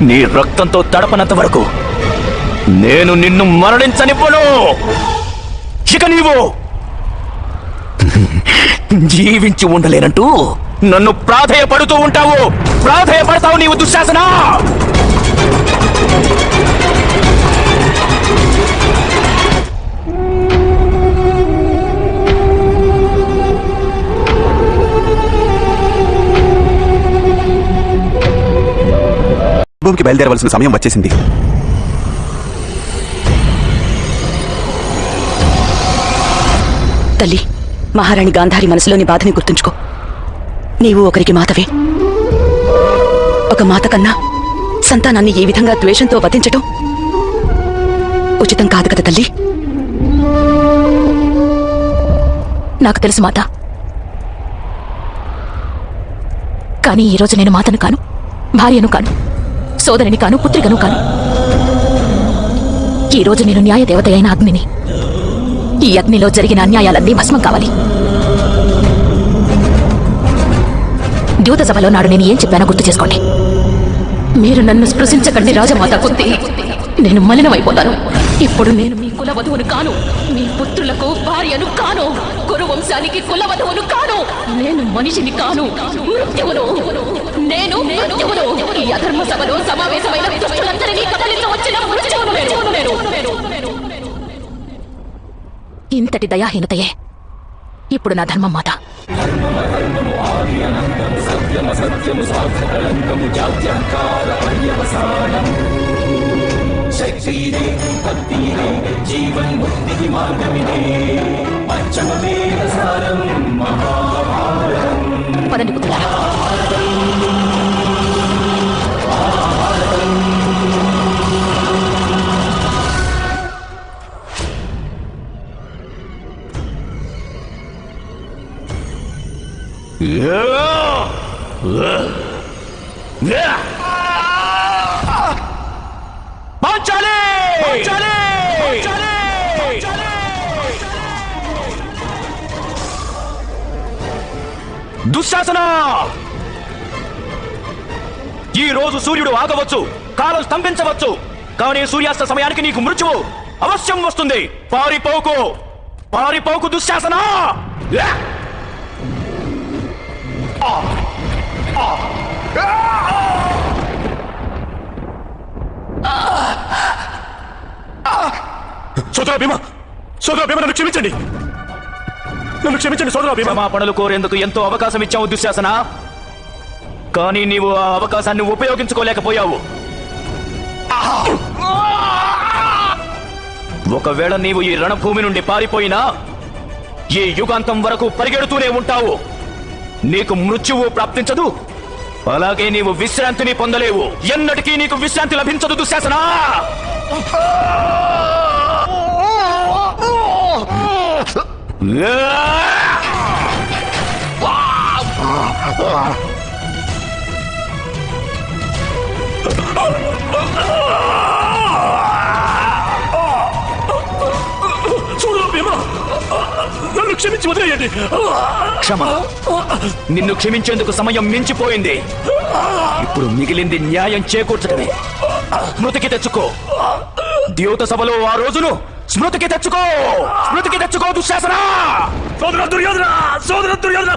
నీ రక్తంతో తడపనంత వరకు నేను నిన్ను మరణించనివ్వను. ఇక నీవు జీవించి ఉండలేనంటూ నన్ను ప్రాధేయపడుతూ ఉంటావు. ప్రాధేయపడతావు నీవు దుశ్శాసన. భూమికి బయలుదేరవలసిన సమయం వచ్చేసింది. తల్లి, మహారాణి గాంధారి మనసులోని బాధని గుర్తుంచుకో. నీవు ఒకరికి మాతవే. ఒక మాత కన్నా సంతానాన్ని ఈ విధంగా ద్వేషంతో వధించటం ఉచితం కాదు కదా తల్లి. నాకు తెలుసు మాత. కానీ ఈరోజు నేను మాతను కాను, భార్యను కాను, సోదరిని కాను, పుత్రికను కాను. ఈరోజు నేను న్యాయదేవత అయిన అగ్నిని. ఈ అగ్నిలో జరిగిన అన్యాయాలన్నీ భస్మం కావాలి. ద్యూత సభలో నాడు నేను ఏం చెప్పానో గుర్తు చేసుకోండి. మీరు నన్ను స్పృశించకండి రాజమాత కుంతి, నేను మలినమైపోతాను. ఇప్పుడు నేను మీ కుల వధువును కాను, మీ పుత్రులకు భార్యను కాను, కురువంశానికి కుల వధువును కాను. నేను మనిషిని కాను, మృత్యువును. నేను మృత్యువును. ఈ అధర్మ సభలో సమావేశమైన దుష్టులందరినీ కదలించవచ్చిన మృత్యువును నేను. ఇంతటి దయాహీనతయే ఇప్పుడు నా ధర్మం మాత. పదండి పుత్రులారా. పాంచాలి! దుశ్శాసన! ఈ రోజు సూర్యుడు ఆగవచ్చు, కాలం స్తంభించవచ్చు, కానీ సూర్యాస్త సమయానికి నీకు మృత్యువు అవశ్యం వస్తుంది. పారిపోకు, పారిపోకు దుశ్శాసన! సోదరా భీమా, సోదరా భీమా, నన్ను క్షమించండి, నన్ను క్షమించండి సోదరా భీమా. క్షమాపణలు కోరేందుకు ఎంతో అవకాశం ఇచ్చావు దుశ్శాసన, కానీ నీవు ఆ అవకాశాన్ని ఉపయోగించుకోలేకపోయావు. ఒకవేళ నీవు ఈ రణభూమి నుండి పారిపోయినా ఈ యుగాంతం వరకు పరిగెడుతూనే ఉంటావు. నీకు మృత్యువు ప్రాప్తించదు, అలాగే నీవు విశ్రాంతిని పొందలేవు. ఎన్నటికీ నీకు విశ్రాంతి లభించదు దుశ్శాసన. సోదరా భీమా, నన్ను క్షమించి వదిలేయండి. క్షమ, నిన్ను క్షమించేందుకు సమయం మించిపోయింది. ఇప్పుడు మిగిలింది న్యాయం చేకూర్చడమే. స్మృతికి తెచ్చుకో, ద్యూత సభలో ఆ రోజును స్మృతికి తెచ్చుకో, స్మృతికి తెచ్చుకో దుశ్శాసన. సోదరా దుర్యోధన, సోదరా దుర్యోధన!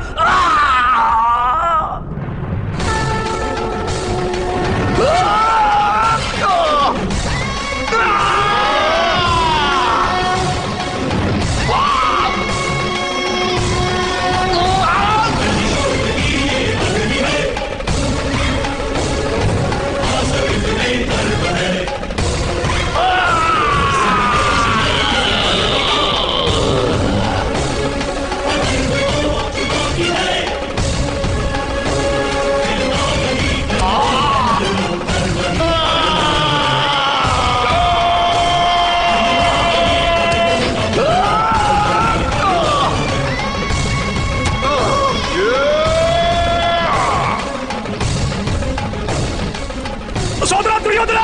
సోదరా దుర్యోధన,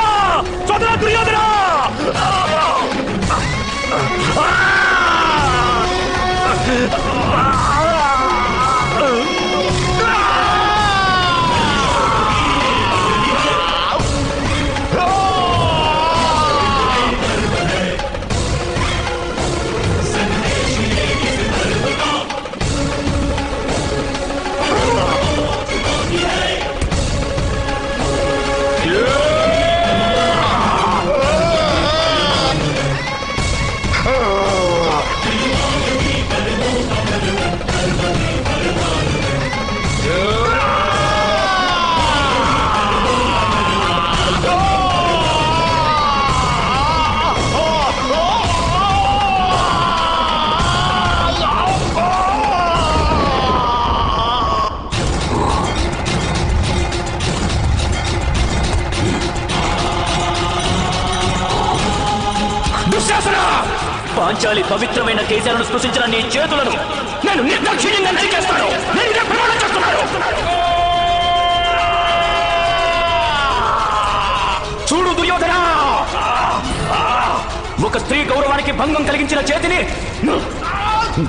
సోదరా దుర్యోధన! పాంచాలి పవిత్రమైన కేశాలను స్పృశించిన నీ చేతులను నేను నిర్దాక్షిణ్యంగా నరికేస్తాను. నేను ఇదే ప్రమాణం చేస్తున్నాను. చూడు దుర్యోధన, ఒక స్త్రీ గౌరవానికి భంగం కలిగించిన చేతిని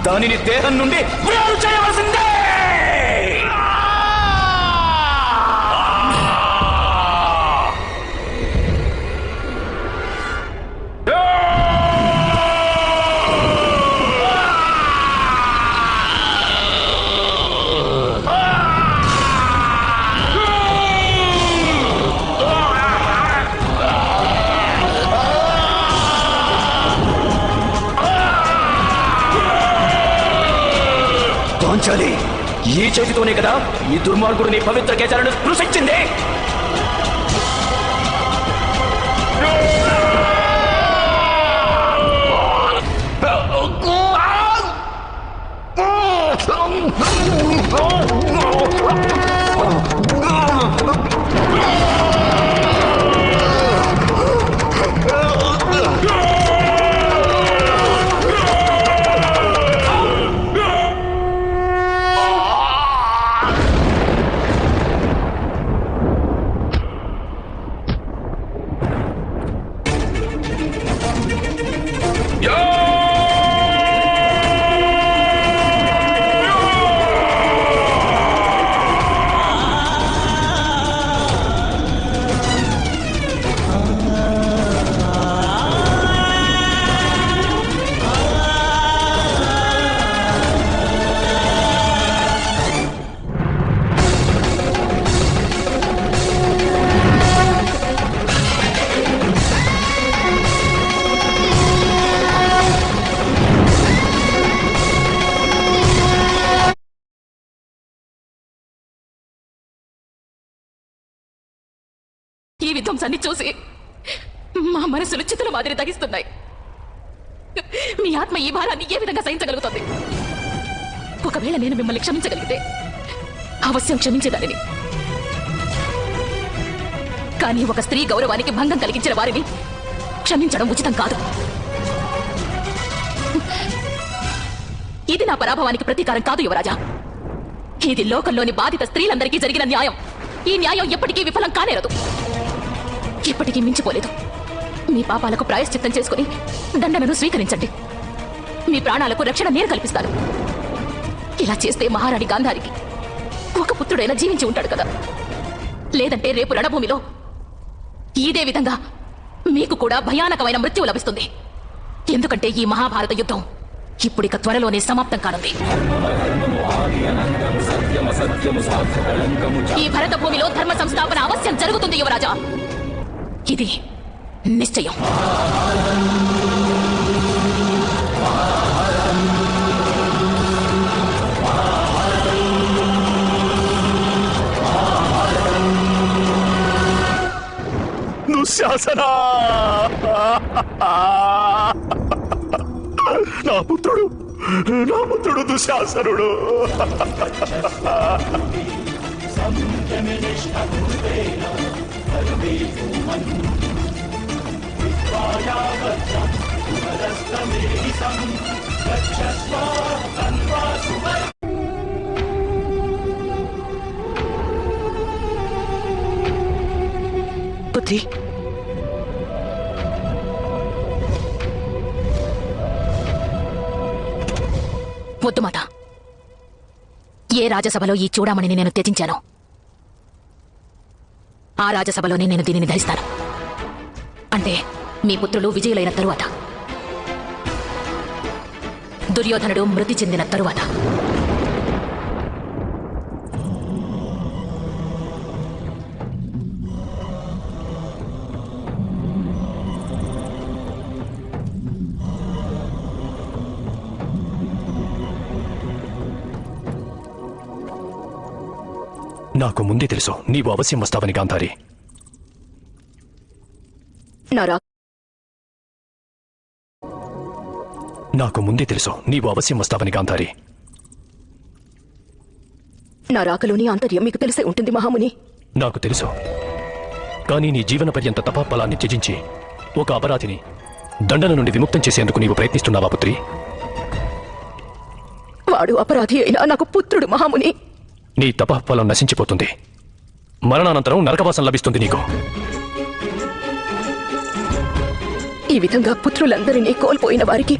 దానిని దేహం నుండి వేరు చేయవలసిందే. పాంచాలి ఈ చేతితోనే కదా ఈ దుర్మార్గుడు నీ పవిత్ర కేశాలను స్పృశించింది. ఈ విధ్వంసాన్ని చూసి మా మనసులు చితుల మాదిరి తగిస్తున్నాయి. మీ ఆత్మ ఈ భారాన్ని ఏ విధంగా సహించగలుగుతుంది? ఒకవేళ నేను మిమ్మల్ని క్షమించగలిగితే అవశ్యం క్షమించేదానిని. కానీ ఒక స్త్రీ గౌరవానికి భంగం కలిగించిన వారిని క్షమించడం ఉచితం కాదు. ఇది నా పరాభవానికి ప్రతీకారం కాదు యువరాజా. ఇది లోకంలోని బాధిత స్త్రీలందరికీ జరిగిన న్యాయం. ఈ న్యాయం ఎప్పటికీ విఫలం కానేరదు, ఎప్పటికీ మించిపోలేదు. మీ పాపాలకు ప్రాయశ్చిత్తం చేసుకుని దండనను స్వీకరించండి. మీ ప్రాణాలకు రక్షణ నేను కల్పిస్తాను. ఇలా చేస్తే మహారాణి గాంధారికి ఒక పుత్రుడైనా జీవించి ఉంటాడు కదా. లేదంటే రేపు రణభూమిలో ఇదే విధంగా మీకు కూడా భయానకమైన మృత్యువు లభిస్తుంది. ఎందుకంటే ఈ మహాభారత యుద్ధం ఇప్పుడిక త్వరలోనే సమాప్తం కానుంది. ఈ భరత భూమిలో ధర్మ సంస్థాపన అవశ్యం జరుగుతుంది యువరాజా. ఇది నిశ్చయం. దుశ్శాసన, నా పుత్రుడు దుశ్శాసనుడు. పుత్రి, వద్దు మాత. ఏ రాజసభలో ఈ చూడమణిని నేను త్యజించాను, ఆ రాజసభలోనే నేను దీనిని ధరిస్తాను. అంటే మీ పుత్రులు విజయులైన తరువాత, దుర్యోధనుడు మృతి చెందిన తరువాత. నాకు ముందే తెలుసు నీవు అవశ్యం వస్తావని గాంధారి. నాకు ముందే తెలుసు నీవు అవశ్యం వస్తావని గాంధారి. నా రాకలోని ఆంతర్యం మీకు తెలిసే ఉంటుంది మహాముని. నాకు తెలుసు. కానీ నీ జీవన పర్యంత తపఫలాన్ని త్యజించి ఒక అపరాధిని దండన నుండి విముక్తం చేసేందుకు నీవు ప్రయత్నిస్తున్నావా పుత్రి? వాడు అపరాధి అయినా నాకు పుత్రుడు మహాముని. నీ తపఫలం నశించిపోతుంది. మరణానంతరం నరకవాసం లభిస్తుంది నీకు. ఈ విధంగా పుత్రులందరినీ కోల్పోయిన వారికి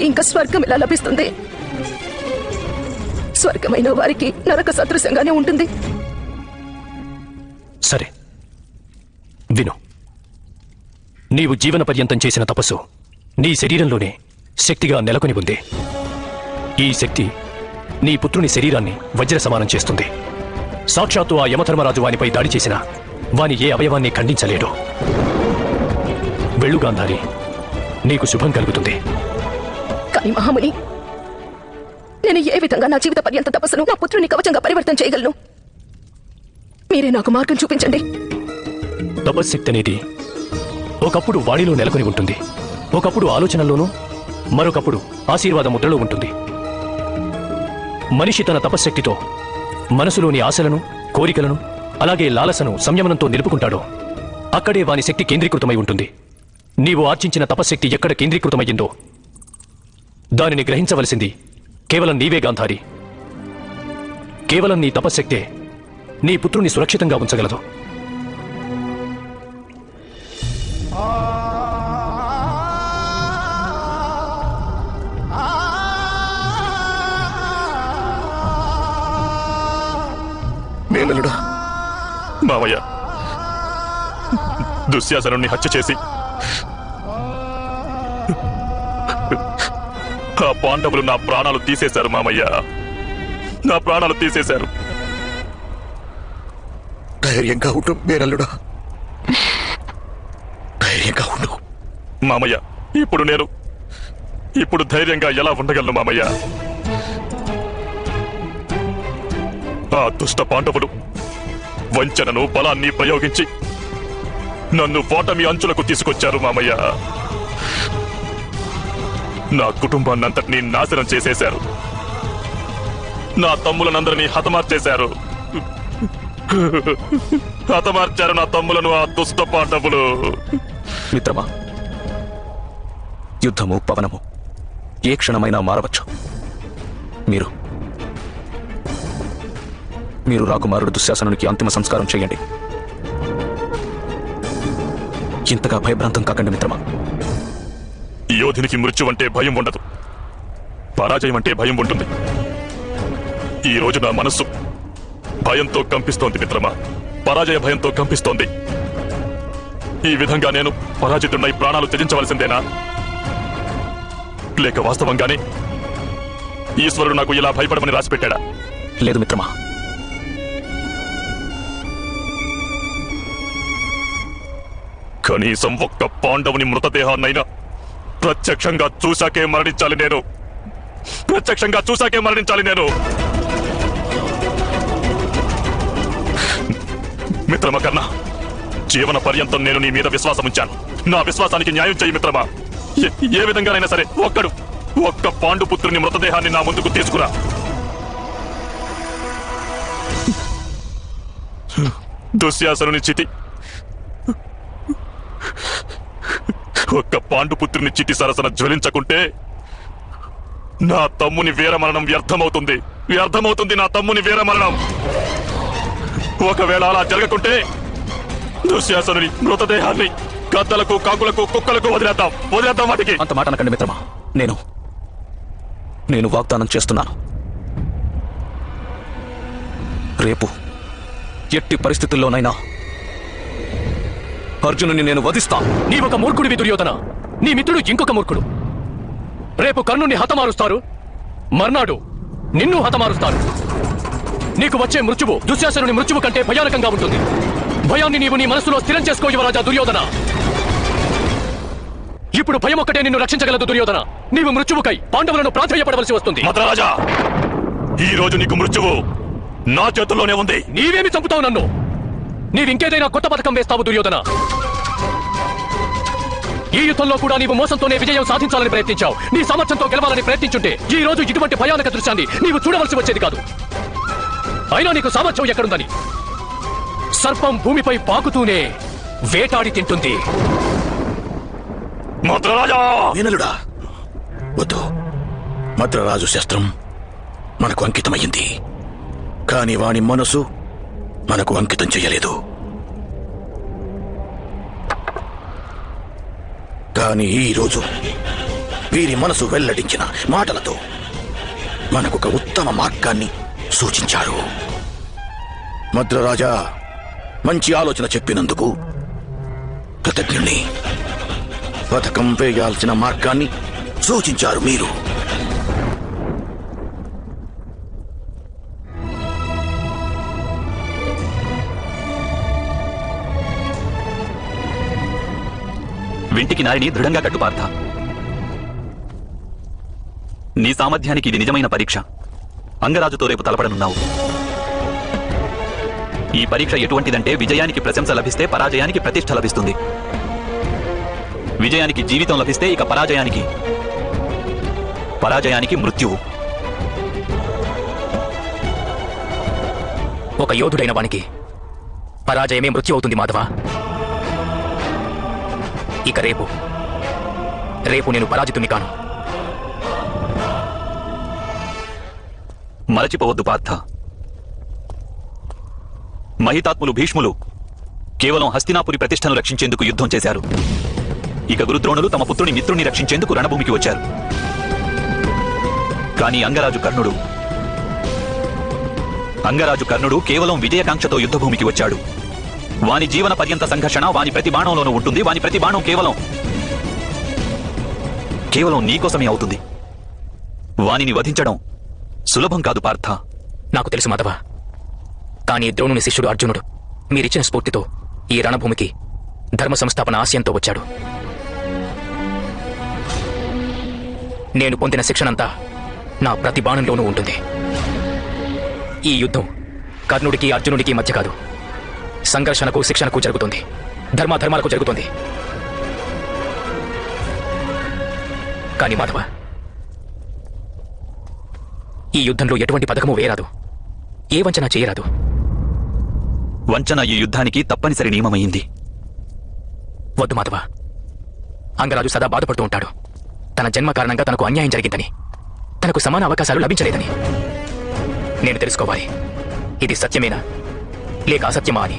ఇంకా స్వర్గం ఎలా లభిస్తుంది? స్వర్గమైన వారికి నరక సదృశంగానే ఉంటుంది. సరే విను. నీవు జీవన పర్యంతం చేసిన తపస్సు నీ శరీరంలోనే శక్తిగా నెలకొని ఉంది. ఈ శక్తి నీ పుత్రుని శరీరాన్ని వజ్ర సమానం చేస్తుంది. సాక్షాత్తు ఆ యమధర్మరాజు వానిపై దాడి చేసిన వాని ఏ అవయవాన్ని ఖండించలేడు. వెళ్ళు గాంధారి, నీకు శుభం కలుగుతుంది. కానీ మహాముని, నేను ఏ విధంగా నా జీవిత పర్యంత తపస్సును నా పుత్రుని కవచంగా పరివర్తన చేయగలను? మీరే నాకు మార్గం చూపించండి. తపశ్శక్తి అనేది ఒకప్పుడు వాణిలో నెలకొని ఉంటుంది, ఒకప్పుడు ఆలోచనల్లోనూ, మరొకప్పుడు ఆశీర్వాద ముద్రలో ఉంటుంది. మనిషి తన తపశ్శక్తితో మనసులోని ఆశలను, కోరికలను, అలాగే లాలసను సంయమనంతో నిలుపుకుంటాడో అక్కడే వాని శక్తి కేంద్రీకృతమై ఉంటుంది. నీవు ఆర్జించిన తపశ్శక్తి ఎక్కడ కేంద్రీకృతమయ్యిందో దానిని గ్రహించవలసింది కేవలం నీవే గాంధారి. కేవలం నీ తపశ్శక్తే నీ పుత్రుని సురక్షితంగా ఉంచగలదు. మేనలుడా, మావయ్య, దుశ్శాసనుణ్ణి హత్య చేసి ఆ పాండవులు నా ప్రాణాలు తీసేశారు మామయ్య, నా ప్రాణాలు తీసేశారు. ధైర్యంగా ఉండు మేనల్లుడా, ధైర్యంగా ఉండు. మామయ్య, ఇప్పుడు ధైర్యంగా ఎలా ఉండగలను మామయ్య? ఆ దుష్ట పాండవులు వంచనను, బలాన్ని ప్రయోగించి నన్ను ఓటమి అంచులకు తీసుకొచ్చారు మామయ్య. నా కుటుంబాన్నంతటినీ నాశనం చేసేశారు, నా తమ్ములనందరినీ హతమార్చేశారు నా తమ్ములను ఆ దుష్ట పాండవులు. మిత్రమా, యుద్ధము, పవనము ఏ క్షణమైనా మారవచ్చు. మీరు రాకుమారుడు దుశ్శాసనునికి అంతిమ సంస్కారం చేయండి. ఇంతగా భయభ్రాంతం కాకండి మిత్రమా. యోధునికి మృత్యు అంటే భయం ఉండదు, పరాజయం అంటే భయం ఉంటుంది. ఈ రోజు నా మనస్సు భయంతో కంపిస్తోంది మిత్రమా, పరాజయ భయంతో కంపిస్తోంది. ఈ విధంగా నేను పరాజితుడినై ప్రాణాలు త్యజించవలసిందేనా, లేక వాస్తవంగానే ఈశ్వరుడు నాకు ఇలా భయపడమని రాసిపెట్టాడా? లేదు మిత్రమా, కనీసం ఒక్క పాండవుని మృతదేహాన్నైనా ప్రత్యక్షంగా చూశాకే మరణించాలి నేను, ప్రత్యక్షంగా చూశాకే మరణించాలి నేను. మిత్రమా కర్ణ, జీవన పర్యంతం నేను నీ మీద విశ్వాసం ఉంచాను. నా విశ్వాసానికి న్యాయం చేయి మిత్రమా. ఏ విధంగానైనా సరే ఒక్క పాండుపుత్రుని మృతదేహాన్ని నా ముందుకు తీసుకురా. దుశ్శాసనుని చితి, ఒక్క పాండుపుత్రుని చితి సరసన జ్వలించకుంటే నా తమ్ముని వీరమరణం వ్యర్థమవుతుంది నా తమ్ముని వీరమరణం. ఒకవేళ అలా జరగకుంటే దుశ్శాసనుని మృతదేహాన్ని గద్దలకు, కాకులకు, కుక్కలకు వదిలేద్దాం వాటికి. అంత మాట అనకండి మిత్రమా. నేను వాగ్దానం చేస్తున్నాను, రేపు ఎట్టి పరిస్థితుల్లోనైనా అర్జునుని నేను వధిస్తా. నీవొక మూర్ఖుడివి దుర్యోధన, నీ మిత్రుడు ఇంకొక మూర్ఖుడు. రేపు కర్ణుని హతమారుస్తారు, మర్నాడు నిన్ను హతమారుస్తారు. నీకు వచ్చే మృత్యువు దుశ్శాసనుని మృత్యువు కంటే భయానకంగా ఉంటుంది. భయాన్ని నీవు నీ మనసులో స్థిరం చేసుకో యువరాజా దుర్యోధన. ఇప్పుడు భయం ఒక్కటే నిన్ను రక్షించగలదు దుర్యోధన. నీవు మృత్యువుకై పాండవులను ప్రాధేయపడవలసి వస్తుంది. మద్రరాజా, ఈ రోజు నీకు మృత్యువు నా చేతుల్లోనే ఉంది. నీవేమి చంపుతావు నన్ను? నీవింకేదైనా కొత్త పథకం వేస్తావు దుర్యోధన. ఈ యుద్ధంలో కూడా నీవు మోసంతోనే విజయం సాధించాలని ప్రయత్నించావు. నీ సామర్థ్యంతో గెలవాలని ప్రయత్నించుంటే ఈ రోజు ఇటువంటి భయానక దృశ్యాన్ని నీవు చూడవలసి వచ్చేది కాదు. అయినా నీకు సామర్థ్యం ఎక్కడుందని? సర్పం భూమిపై పాకుతూనే వేటాడి తింటుంది. మేనలుడా, వద్దు. మద్రరాజు శస్త్రం మనకు అంకితమయ్యింది, కాని వాని మనసు మనకు అంకితం చెయ్యలేదు. కానీ ఈరోజు వీరి మనసు వెల్లడించిన మాటలతో మనకొక ఉత్తమ మార్గాన్ని సూచించారు. మద్రరాజా, మంచి ఆలోచన చెప్పినందుకు కృతజ్ఞుణ్ణి. పథకం వేయాల్సిన మార్గాన్ని సూచించారు మీరు. వింటికి నారిని దృఢంగా కట్టుపార్త. నీ సామర్థ్యానికి ఇది నిజమైన పరీక్ష. అంగరాజుతో రేపు తలపడనున్నావు. ఈ పరీక్ష ఎటువంటిదంటే విజయానికి ప్రశంస లభిస్తే పరాజయానికి ప్రతిష్ఠ లభిస్తుంది. విజయానికి జీవితం లభిస్తే ఇక పరాజయానికి మృత్యువు. ఒక యోధుడైన వానికి పరాజయమే మృత్యు అవుతుంది మాధవ. ఇక రేపు నేను పరాజితుని కాను. మరచిపోవద్దు పార్థ. మహితాత్ములు భీష్ములు కేవలం హస్తినాపురి ప్రతిష్టను రక్షించేందుకు యుద్ధం చేశారు. ఇక గురుద్రోణులు తమ పుత్రుని మిత్రుని రక్షించేందుకు రణభూమికి వచ్చారు. కానీ అంగరాజు కర్ణుడు కేవలం విజయకాంక్షతో యుద్ధభూమికి వచ్చాడు. వాని జీవన పర్యంత సంఘర్షణ వాని ప్రతి బాణంలోనూ ఉంటుంది. వాని ప్రతి బాణం కేవలం నీకోసమే అవుతుంది. వానిని వధించడం సులభం కాదు పార్థ. నాకు తెలుసు మాధవ. కానీ ద్రోణుని శిష్యుడు అర్జునుడు మీరిచ్చిన స్ఫూర్తితో ఈ రణభూమికి ధర్మ సంస్థాపన ఆశయంతో వచ్చాడు. నేను పొందిన శిక్షణంతా నా ప్రతి బాణంలోనూ ఉంటుంది. ఈ యుద్ధం కర్ణుడికి అర్జునుడికి మధ్య కాదు, సంఘర్షణకు శిక్షణకు జరుగుతుంది. ధర్మాధర్మాలకు జరుగుతుంది. కానీ మాధవ, ఈ యుద్ధంలో ఎటువంటి పథకము వేయరాదు, ఏ వంచన చేయరాదు. వంచన ఈ యుద్ధానికి తప్పనిసరి నియమమైంది. వద్దు మాధవ. అంగరాజు సదా బాధపడుతూ ఉంటాడు. తన జన్మ కారణంగా తనకు అన్యాయం జరిగిందని, తనకు సమాన అవకాశాలు లభించలేదని. నేను తెలుసుకోవాలి, ఇది సత్యమేనా లేక అసత్యమా అని.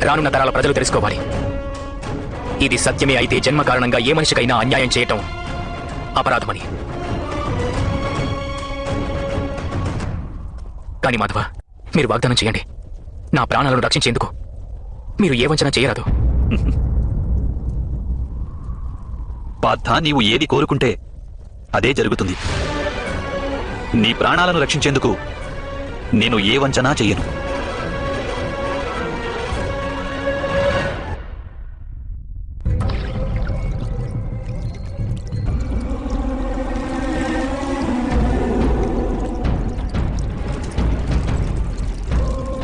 రానున్న తరాల ప్రజలు తెలుసుకోవాలి. ఇది సత్యమే అయితే జన్మ కారణంగా ఏ మనిషికైనా అన్యాయం చేయటం అపరాధమని. కానీ మాధవ, మీరు వాగ్దానం చేయండి, నా ప్రాణాలను రక్షించేందుకు మీరు ఏ వంచన చేయరాదు. పార్థ, నీవు ఏది కోరుకుంటే అదే జరుగుతుంది. నీ ప్రాణాలను రక్షించేందుకు నేను ఏ వంచనా చెయ్యను.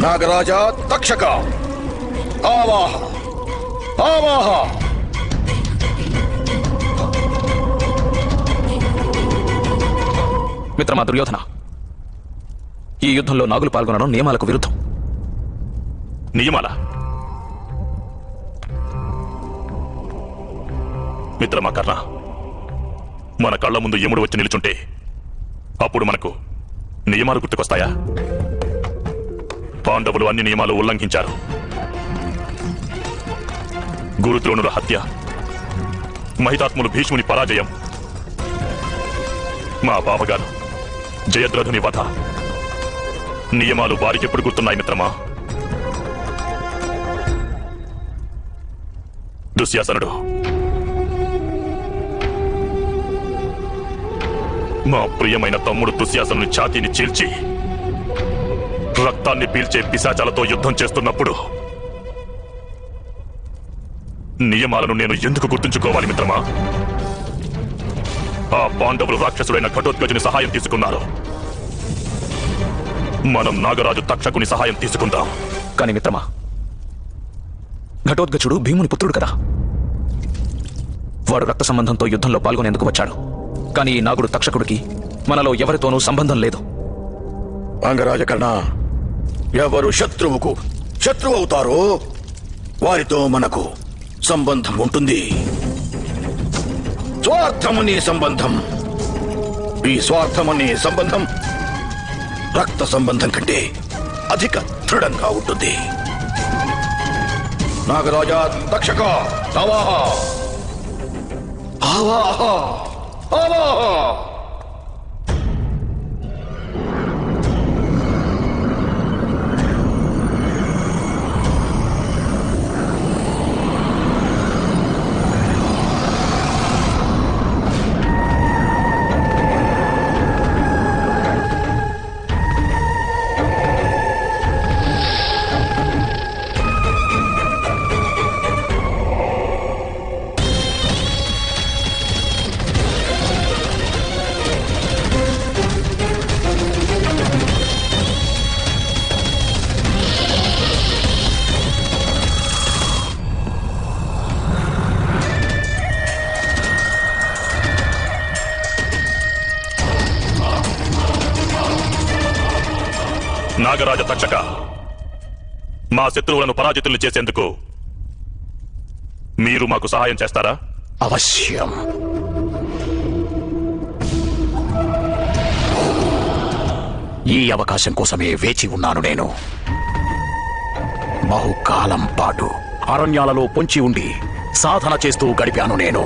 నాగరాజా తక్షక ఆవాహ ఆవాహ. మిత్రమా దుర్యోధన, ఈ యుద్ధంలో నాగులు పాల్గొనడం నియమాలకు విరుద్ధం. నియమాల? మిత్రమా కర్ణ, మన కళ్ళ ముందు యముడు వచ్చి నిలుచుంటే అప్పుడు మనకు నియమాలు గుర్తుకొస్తాయా? పాండవులు అన్ని నియమాలు ఉల్లంఘించారు. గురుద్రోణుల హత్య, మహితాత్ములు భీష్ముని పరాజయం, మా బావగారు జయద్రథుని వధ. నియమాలు వారికెప్పుడు గుర్తున్నాయి మిత్రమా? దుశ్శాసనుడు మా ప్రియమైన తమ్ముడు దుశ్శాసనుని ఛాతీని చీల్చి రక్తాన్ని పీల్చే పిశాచాలతో యుద్ధం చేస్తున్నప్పుడు నియమాలను నేను ఎందుకు గుర్తుంచుకోవాలి మిత్రమా? ఆ పాండవులు రాక్షసుడైన ఘటోత్కచుని సహాయం తీసుకున్నారు. మనం నాగరాజు తక్షకుని సహాయం తీసుకుందాం. కానీ మిత్రమా, ఘటోత్కచుడు భీముని పుత్రుడు కదా. వాడు రక్త సంబంధంతో యుద్ధంలో పాల్గొనేందుకు వచ్చాడు. కానీ ఈ నాగుడు తక్షకుడికి మనలో ఎవరితోనూ సంబంధం లేదు. అంగరాజకర్ణ, ఎవరు శత్రువుకు శత్రువు అవుతారో వారితో మనకు సంబంధం ఉంటుంది. స్వార్థమనే సంబంధం. ఈ స్వార్థమనే సంబంధం రక్త సంబంధం కంటే అధిక దృఢంగా ఉంటుంది. నాగరాజా తక్షక ఆవాహ ఆవాహ ఆవాహ. నాగరాజ తక్షక, మా శత్రువులను పరాజితులు చేసేందుకు మీరు మాకు సహాయం చేస్తారా? అవశ్యం. ఈ అవకాశం కోసమే వేచి ఉన్నాను నేను. బహుకాలం పాటు అరణ్యాలలో పొంచి ఉండి సాధన చేస్తూ గడిపాను నేను.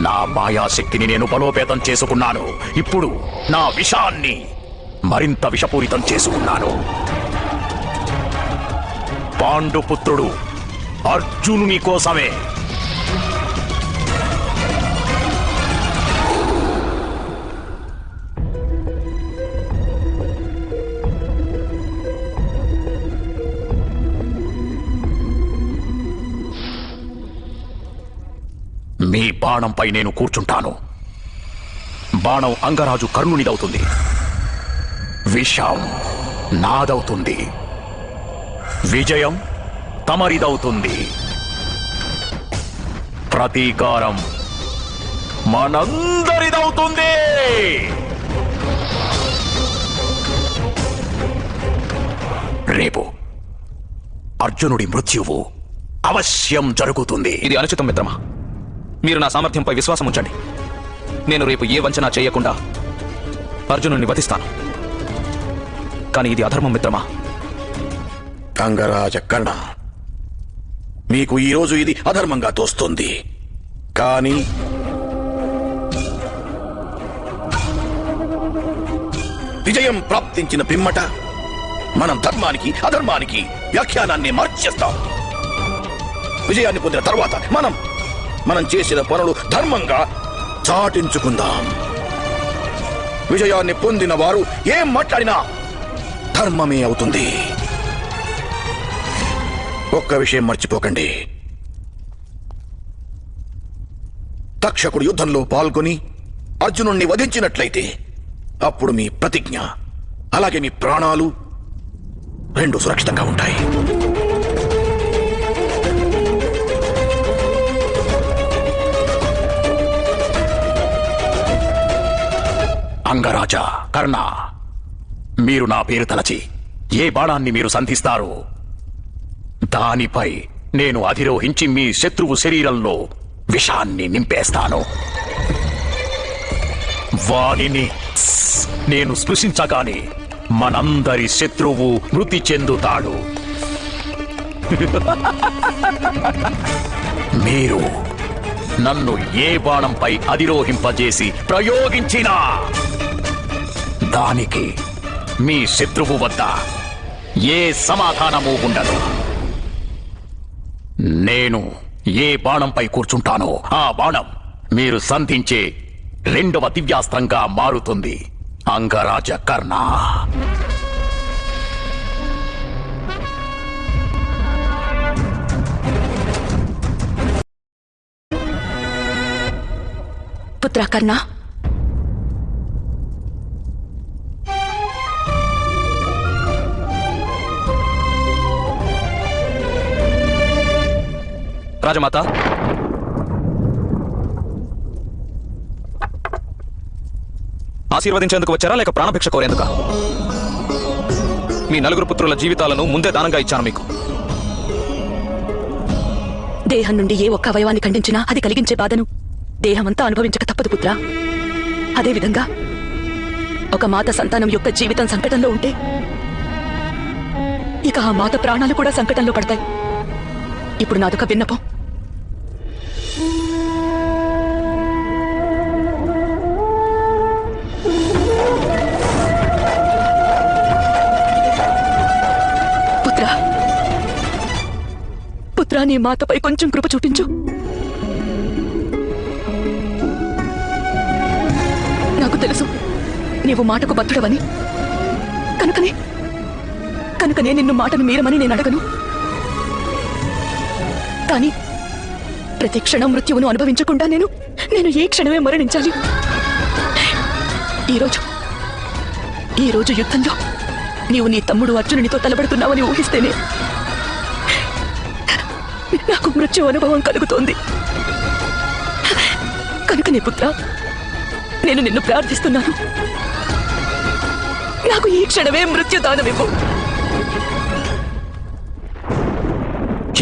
నా మాయాశక్తిని నేను బలోపేతం చేసుకున్నాను. ఇప్పుడు నా విషాన్ని మరింత విషపూరితం చేసుకున్నాను. పాండుపుత్రుడు అర్జునుని కోసమే మీ బాణంపై నేను కూర్చుంటాను. బాణం అంగరాజు కర్ణునిదవుతుంది. విషం నాదవుతుంది. విజయం తమరిదవుతుంది. ప్రతీకారం మనందరిదవుతుంది. రేపు అర్జునుడి మృత్యువు అవశ్యం జరుగుతుంది. ఇది అనుచితం మిత్రమా. మీరు నా సామర్థ్యంపై విశ్వాసం ఉంచండి. నేను రేపు ఏ వంచన చేయకుండా అర్జునుడిని వధిస్తాను. కానీ ఇది అధర్మం మిత్రమా. అంగరాజ కర్ణ, మీకు ఈరోజు ఇది అధర్మంగా తోస్తుంది. కానీ విజయం ప్రాప్తించిన పిమ్మట మనం ధర్మానికి అధర్మానికి వ్యాఖ్యానాన్ని మార్చేస్తాం. విజయాన్ని పొందిన తర్వాత మనం చేసిన పనులు ధర్మంగా చాటించుకుందాం. విజయాన్ని పొందిన వారు ఏం మాట్లాడినా ధర్మమే అవుతుంది. ఒక్క విషయం మర్చిపోకండి. తక్షకుడు యుద్ధంలో పాల్గొని అర్జునుణ్ణి వధించినట్లయితే అప్పుడు మీ ప్రతిజ్ఞ అలాగే మీ ప్రాణాలు రెండు సురక్షితంగా ఉంటాయి. అంగరాజా, కర్ణ, మీరు నా పేరు తలచి ఏ బాణాన్ని మీరు సంధిస్తారో దానిపై నేను అధిరోహించి మీ శత్రువు శరీరంలో విషాన్ని నింపేస్తాను. వానిని నేను స్పృశించగానే మనందరి శత్రువు మృతి చెందుతాడు. మీరు నన్ను ఏ బాణంపై అధిరోహింపజేసి ప్రయోగించినా దానికి మీ శత్రువు వద్ద ఏ సమాధానము ఉండదు. నేను ఏ బాణంపై కూర్చుంటానో ఆ బాణం మీరు సంధించే రెండవ దివ్యాస్త్రంగా మారుతుంది. అంగరాజ కర్ణ. పుత్ర కర్ణ, రాజమాత, ఆశీర్వదించేందుకు వచ్చారా లేక ప్రాణభిక్ష కోరేందుక? మీ నలుగురు పుత్రుల జీవితాలను ముందే దానంగా ఇచ్చాను మీకు. దేహం నుండి ఏ ఒక్క అవయవాన్ని ఖండించినా అది కలిగించే బాధను దేహమంతా అనుభవించక తప్పదు పుత్ర. అదేవిధంగా ఒక మాత సంతానం యొక్క జీవితం సంకటంలో ఉంటే ఇక ఆ మాత ప్రాణాలు కూడా సంకటంలో పడతాయి. ఇప్పుడు నాదొక విన్నపం. పుత్ర, నీ మాతపై కొంచెం కృప చూపించు. నాకు తెలుసు నీవు మాటకు బద్ధుడవని. కనుకనే నిన్ను మాటను మీరమని నేను అడగను. కానీ ప్రతి క్షణం మృత్యువును అనుభవించకుండా నేను ఏ క్షణమే మరణించాలి. ఈరోజు యుద్ధంలో నీవు నీ తమ్ముడు అర్జునునితో తలబడుతున్నావని ఊహిస్తేనే నాకు మృత్యు అనుభవం కలుగుతోంది. కనుకనే పుత్ర, నేను నిన్ను ప్రార్థిస్తున్నాను. నాకు ఈ క్షణమే మృత్యుదానమివ్వు.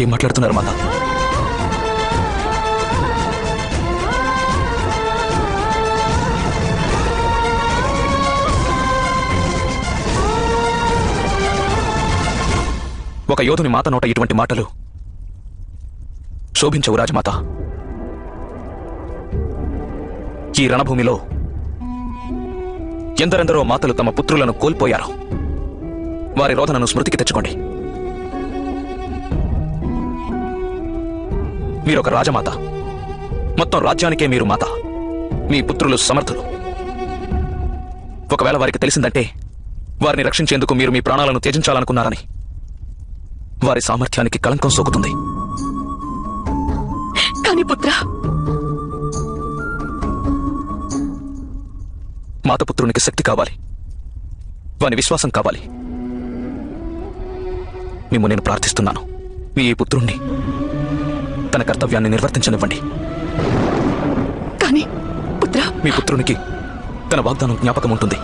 ఏం మాట్లాడుతున్నారు మాత? ఒక యోధుని మాత నోట ఇటువంటి మాటలు శోభించవు రాజమాత. ఈ రణభూమిలో ఎందరెందరో మాతలు తమ పుత్రులను కోల్పోయారు. వారి రోదనను స్మృతికి తెచ్చుకోండి. మీరొక రాజమాత. మొత్తం రాజ్యానికే మీరు మాత. మీ పుత్రులు సమర్థులు. ఒకవేళ వారికి తెలిసిందంటే వారిని రక్షించేందుకు మీరు మీ ప్రాణాలను త్యజించాలనుకున్నారని వారి సామర్థ్యానికి కళంకం సోకుతుంది. కాని పుత్ర, మాతపుత్రునికి శక్తి కావాలి, వాని విశ్వాసం కావాలి. మిమ్ము నేను ప్రార్థిస్తున్నాను, మీ ఈ పుత్రుణ్ణి తన కర్తవ్యాన్ని నిర్వర్తించనివ్వండి. కాని పుత్ర, మీ పుత్రునికి తన వాగ్దానం జ్ఞాపకం ఉంటుంది.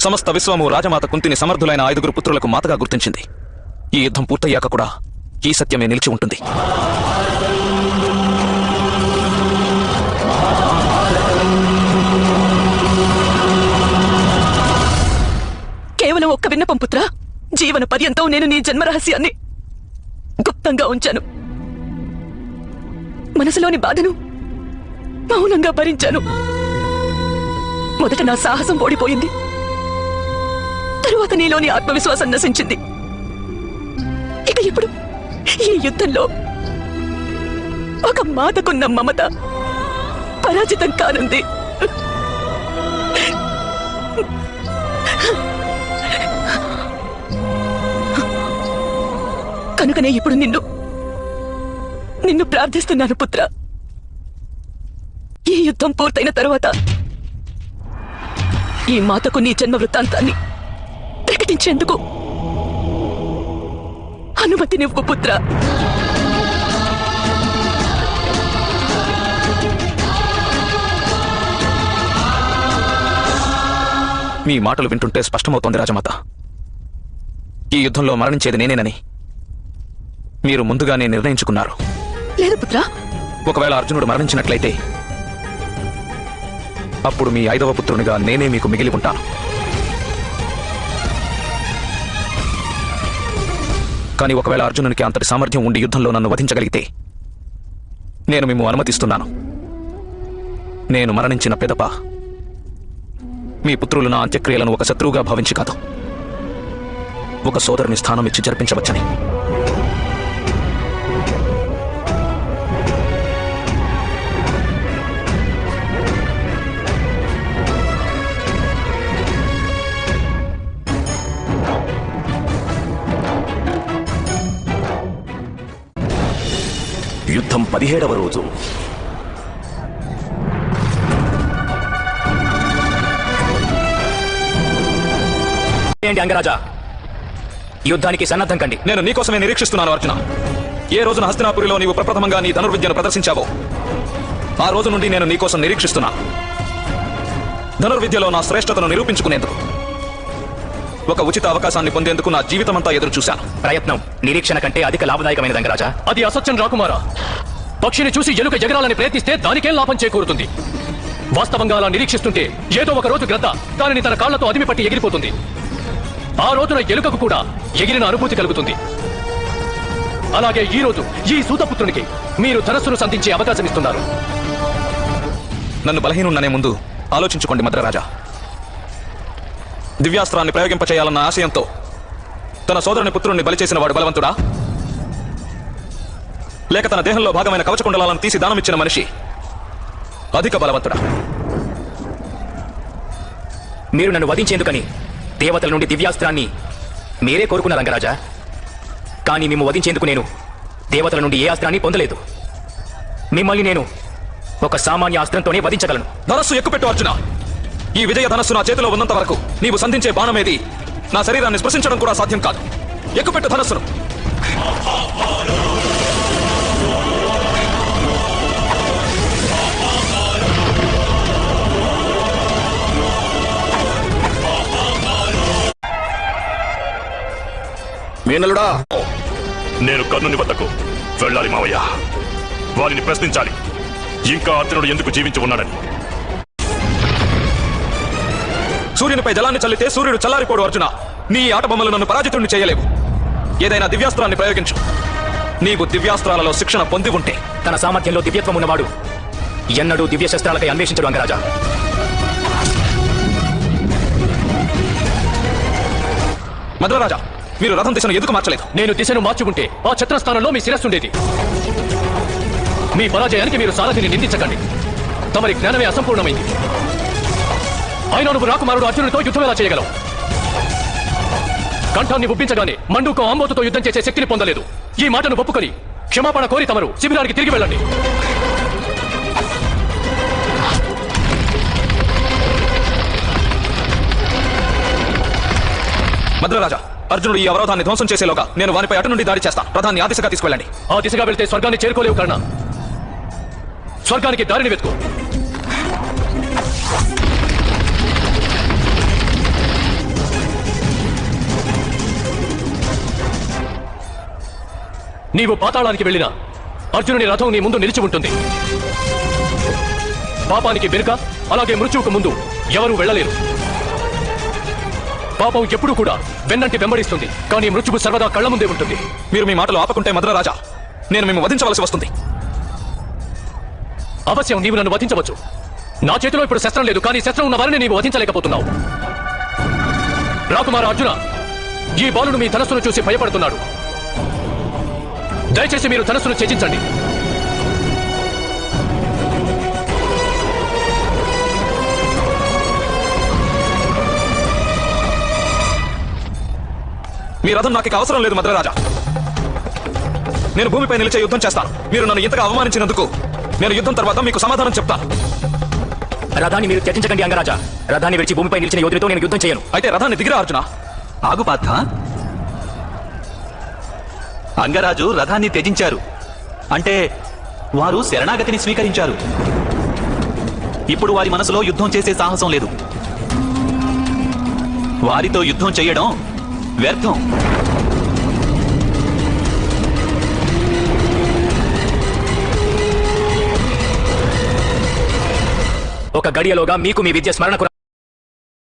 సమస్త విశ్వము రాజమాత కుంతిని సమర్థులైన 5 పుత్రులకు మాతగా గుర్తించింది. ఈ యుద్ధం పూర్తయ్యాక కూడా ఈ సత్యమే నిలిచి ఉంటుంది. కేవలం ఒక్క విన్నపం పుత్ర. జీవన పర్యంతం నేను నీ జన్మరహస్యాన్ని గుప్తంగా ఉంచాను. మనసులోని బాధను మౌనంగా భరించాను. మొదట నా సాహసం ఓడిపోయింది, తరువాత నీలోని ఆత్మవిశ్వాసం నశించింది. ఇక ఇప్పుడు ఈ యుద్ధంలో ఒక మాతకున్న మమత పరాజితం కానుంది. కనుకనే ఇప్పుడు నిన్ను ప్రార్థిస్తున్నాను పుత్ర. ఈ యుద్ధం పూర్తయిన తరువాత ఈ మాతకు నీ జన్మ వృత్తాంతాన్ని ప్రకటించేందుకు అనుమతినివ్వు పుత్ర. మీ మాటలు వింటుంటే స్పష్టమవుతోంది రాజమాత, ఈ యుద్ధంలో మరణించేది నేనేనని మీరు ముందుగానే నిర్ణయించుకున్నారు. లేదు పుత్ర. ఒకవేళ అర్జునుడు మరణించినట్లయితే అప్పుడు మీ 5వ పుత్రునిగా నేనే మీకు మిగిలి ఉంటాను. కానీ ఒకవేళ అర్జునునికి అంతటి సామర్థ్యం ఉండి యుద్ధంలో నన్ను వధించగలిగితే నేను మిమ్ము అనుమతిస్తున్నాను. నేను మరణించిన పిదప మీ పుత్రులు నా అంత్యక్రియలను ఒక శత్రువుగా భావించి కాదు, ఒక సోదరుని స్థానం ఇచ్చి జరిపించవచ్చని. యుద్ధం 17వ రోజు. ఏంటి అంగరాజా, యుద్ధానికి సన్నద్ధం కండి. నేను నీకోసమే నిరీక్షిస్తున్నాను అర్జున. ఏ రోజున హస్తినాపురిలో నీవు ప్రప్రథమంగా నీ ధనుర్విద్యను ప్రదర్శించావో ఆ రోజు నుండి నేను నీకోసం నిరీక్షిస్తున్నా. ధనుర్విద్యలో నా శ్రేష్టతను నిరూపించుకునేందుకు ఒక ఉచిత అవకాశాన్ని పొందేందుకు నా జీవితమంతా ఎదురు చూశాను. ప్రయత్నం నిరీక్షణ కంటే అధిక లాభదాయకమైన రంగరాజా. అది అసత్యం రాకుమారా. పక్షిని చూసి ఎలుక ఎగరాలని ప్రయత్నిస్తే దానికేం లాభం చేకూరుతుంది? వాస్తవంగా అలా నిరీక్షిస్తుంటే ఏదో ఒక రోజు గ్రద్ద దానిని తన కాళ్లతో అదిమిపట్టి ఎగిరిపోతుంది. ఆ రోజున ఎలుకకు కూడా ఎగిరిన అనుభూతి కలుగుతుంది. అలాగే ఈ రోజు ఈ సూతపుత్రునికి మీరు ధనస్సును సంధించే అవకాశం ఇస్తున్నారు. నన్ను బలహీనున్ననే ముందు ఆలోచించుకోండి మద్రరాజా. దివ్యాస్త్రాన్ని ప్రయోగింపచేయాలన్న ఆశయంతో తన సోదరుని పుత్రుణ్ణి బలి చేసిన వాడు బలవంతుడా, లేక తన దేహంలో భాగమైన కవచకుండలాలను తీసి దానమిచ్చిన మనిషి అధిక బలవంతుడా? మీరు నన్ను వధించేందుకని దేవతల నుండి దివ్యాస్త్రాన్ని మీరే కోరుకున్న రంగరాజా. కానీ మేము వధించేందుకు నేను దేవతల నుండి ఏ అస్త్రాన్ని పొందలేదు. మిమ్మల్ని నేను ఒక సామాన్య అస్త్రంతోనే వధించగలను. ధనస్సు ఎక్కుపెట్టు అర్జున. ఈ విజయ ధనస్సు నా చేతిలో ఉన్నంత వరకు నీవు సంధించే బాణమేది నా శరీరాన్ని స్పృశించడం కూడా సాధ్యం కాదు. ఎక్కుపెట్టు ధనస్సును. మేనలుడా, నేను కర్ణుని వద్దకు వెళ్ళాలి మావయ్య. వారిని ప్రశ్నించాలి, ఇంకా అర్జునుడు ఎందుకు జీవించి ఉన్నాడని. సూర్యునిపై జలాన్ని చల్లితే సూర్యుడు చల్లారిపోడు అర్జున. నీ ఆట బొమ్మలు నన్ను పరాజితుడిని చేయలేవు. ఏదైనా దివ్యాస్త్రాన్ని ప్రయోగించు. నీవు దివ్యాస్త్రాలలో శిక్షణ పొంది ఉంటే. తన సామర్థ్యంలో దివ్యత్వం ఉన్నవాడు ఎన్నడూ దివ్య శస్త్రాలకై అన్వేషించడు అంగరాజా. మద్రరాజా, మీరు రథం దిశను ఎందుకు మార్చలేదు? నేను దిశను మార్చుకుంటే ఆ ఛత్రస్థానంలో మీ శిరస్సు ఉండేది. మీ పరాజయానికి మీరు సారథిని నిందించకండి. తమరి జ్ఞానమే అసంపూర్ణమైంది. అయినా నువ్వు రాకుమారుడు అర్జునుడితో యుద్ధం ఎలా చేయగలవు? కంఠాన్ని ఉబ్బించగానే మండూకం ఆంబోతుతో యుద్ధం చేసే శక్తిని పొందలేదు. ఈ మాటను ఒప్పుకొని క్షమాపణ కోరి తమరు శిబిరానికి తిరిగి వెళ్ళండి. మద్రరాజా, అర్జునుడు ఈ అవరోధాన్ని ధ్వంసం చేసేలోగా నేను వారిపై అటు నుండి దాడి చేస్తా. రథాన్ని ఆ దిశగా తీసుకెళ్ళండి. ఆ దిశగా వెళ్తే స్వర్గాన్ని చేరుకోలేవు కర్ణ. స్వర్గానికి దారిని వెతుకు. నీవు పాతాళానికి వెళ్ళినా అర్జునుని రథం నీ ముందు నిలిచి ఉంటుంది. పాపానికి వెనుక, అలాగే మృత్యువుకు ముందు ఎవరూ వెళ్ళలేరు. పాపం ఎప్పుడూ కూడా వెన్నంటి వెంబడిస్తుంది, కానీ మృత్యువు సర్వదా కళ్ళ ముందే ఉంటుంది. మీరు మీ మాటలు ఆపకుంటే మద్రరాజా, నేను మేము వధించవలసి వస్తుంది. అవశ్యం నీవు నన్ను వధించవచ్చు. నా చేతిలో ఇప్పుడు శస్త్రం లేదు, కానీ శస్త్రం ఉన్న వారిని నీవు వధించలేకపోతున్నావు. రాకుమార అర్జున, ఈ బాలుడు మీ ధనస్సును చూసి భయపడుతున్నాడు. దయచేసి మీరు ధనస్సును త్యజించండి. మీ రథం నాకు ఇక అవసరం లేదు మద్రరాజా. నేను భూమిపై నిలిచే యుద్ధం చేస్తాను. మీరు నన్ను ఇంతగా అవమానించినందుకు నేను యుద్ధం తర్వాత మీకు సమాధానం చెప్తాను. రథాన్ని మీరు త్యజించకండి అంగరాజా. రథాన్ని విడిచి భూమిపై నిలిచిన యోధుడితో నేను యుద్ధం చేయను. అయితే రథాన్ని దిగిరా అర్జున. ఆగు పార్థ. అంగరాజు రథాన్ని త్యజించారు అంటే వారు శరణాగతిని స్వీకరించారు. ఇప్పుడు వారి మనసులో యుద్ధం చేసే సాహసం లేదు. వారితో యుద్ధం చేయడం వ్యర్థం. ఒక గడియలోగా మీకు మీ విద్య స్మరణకు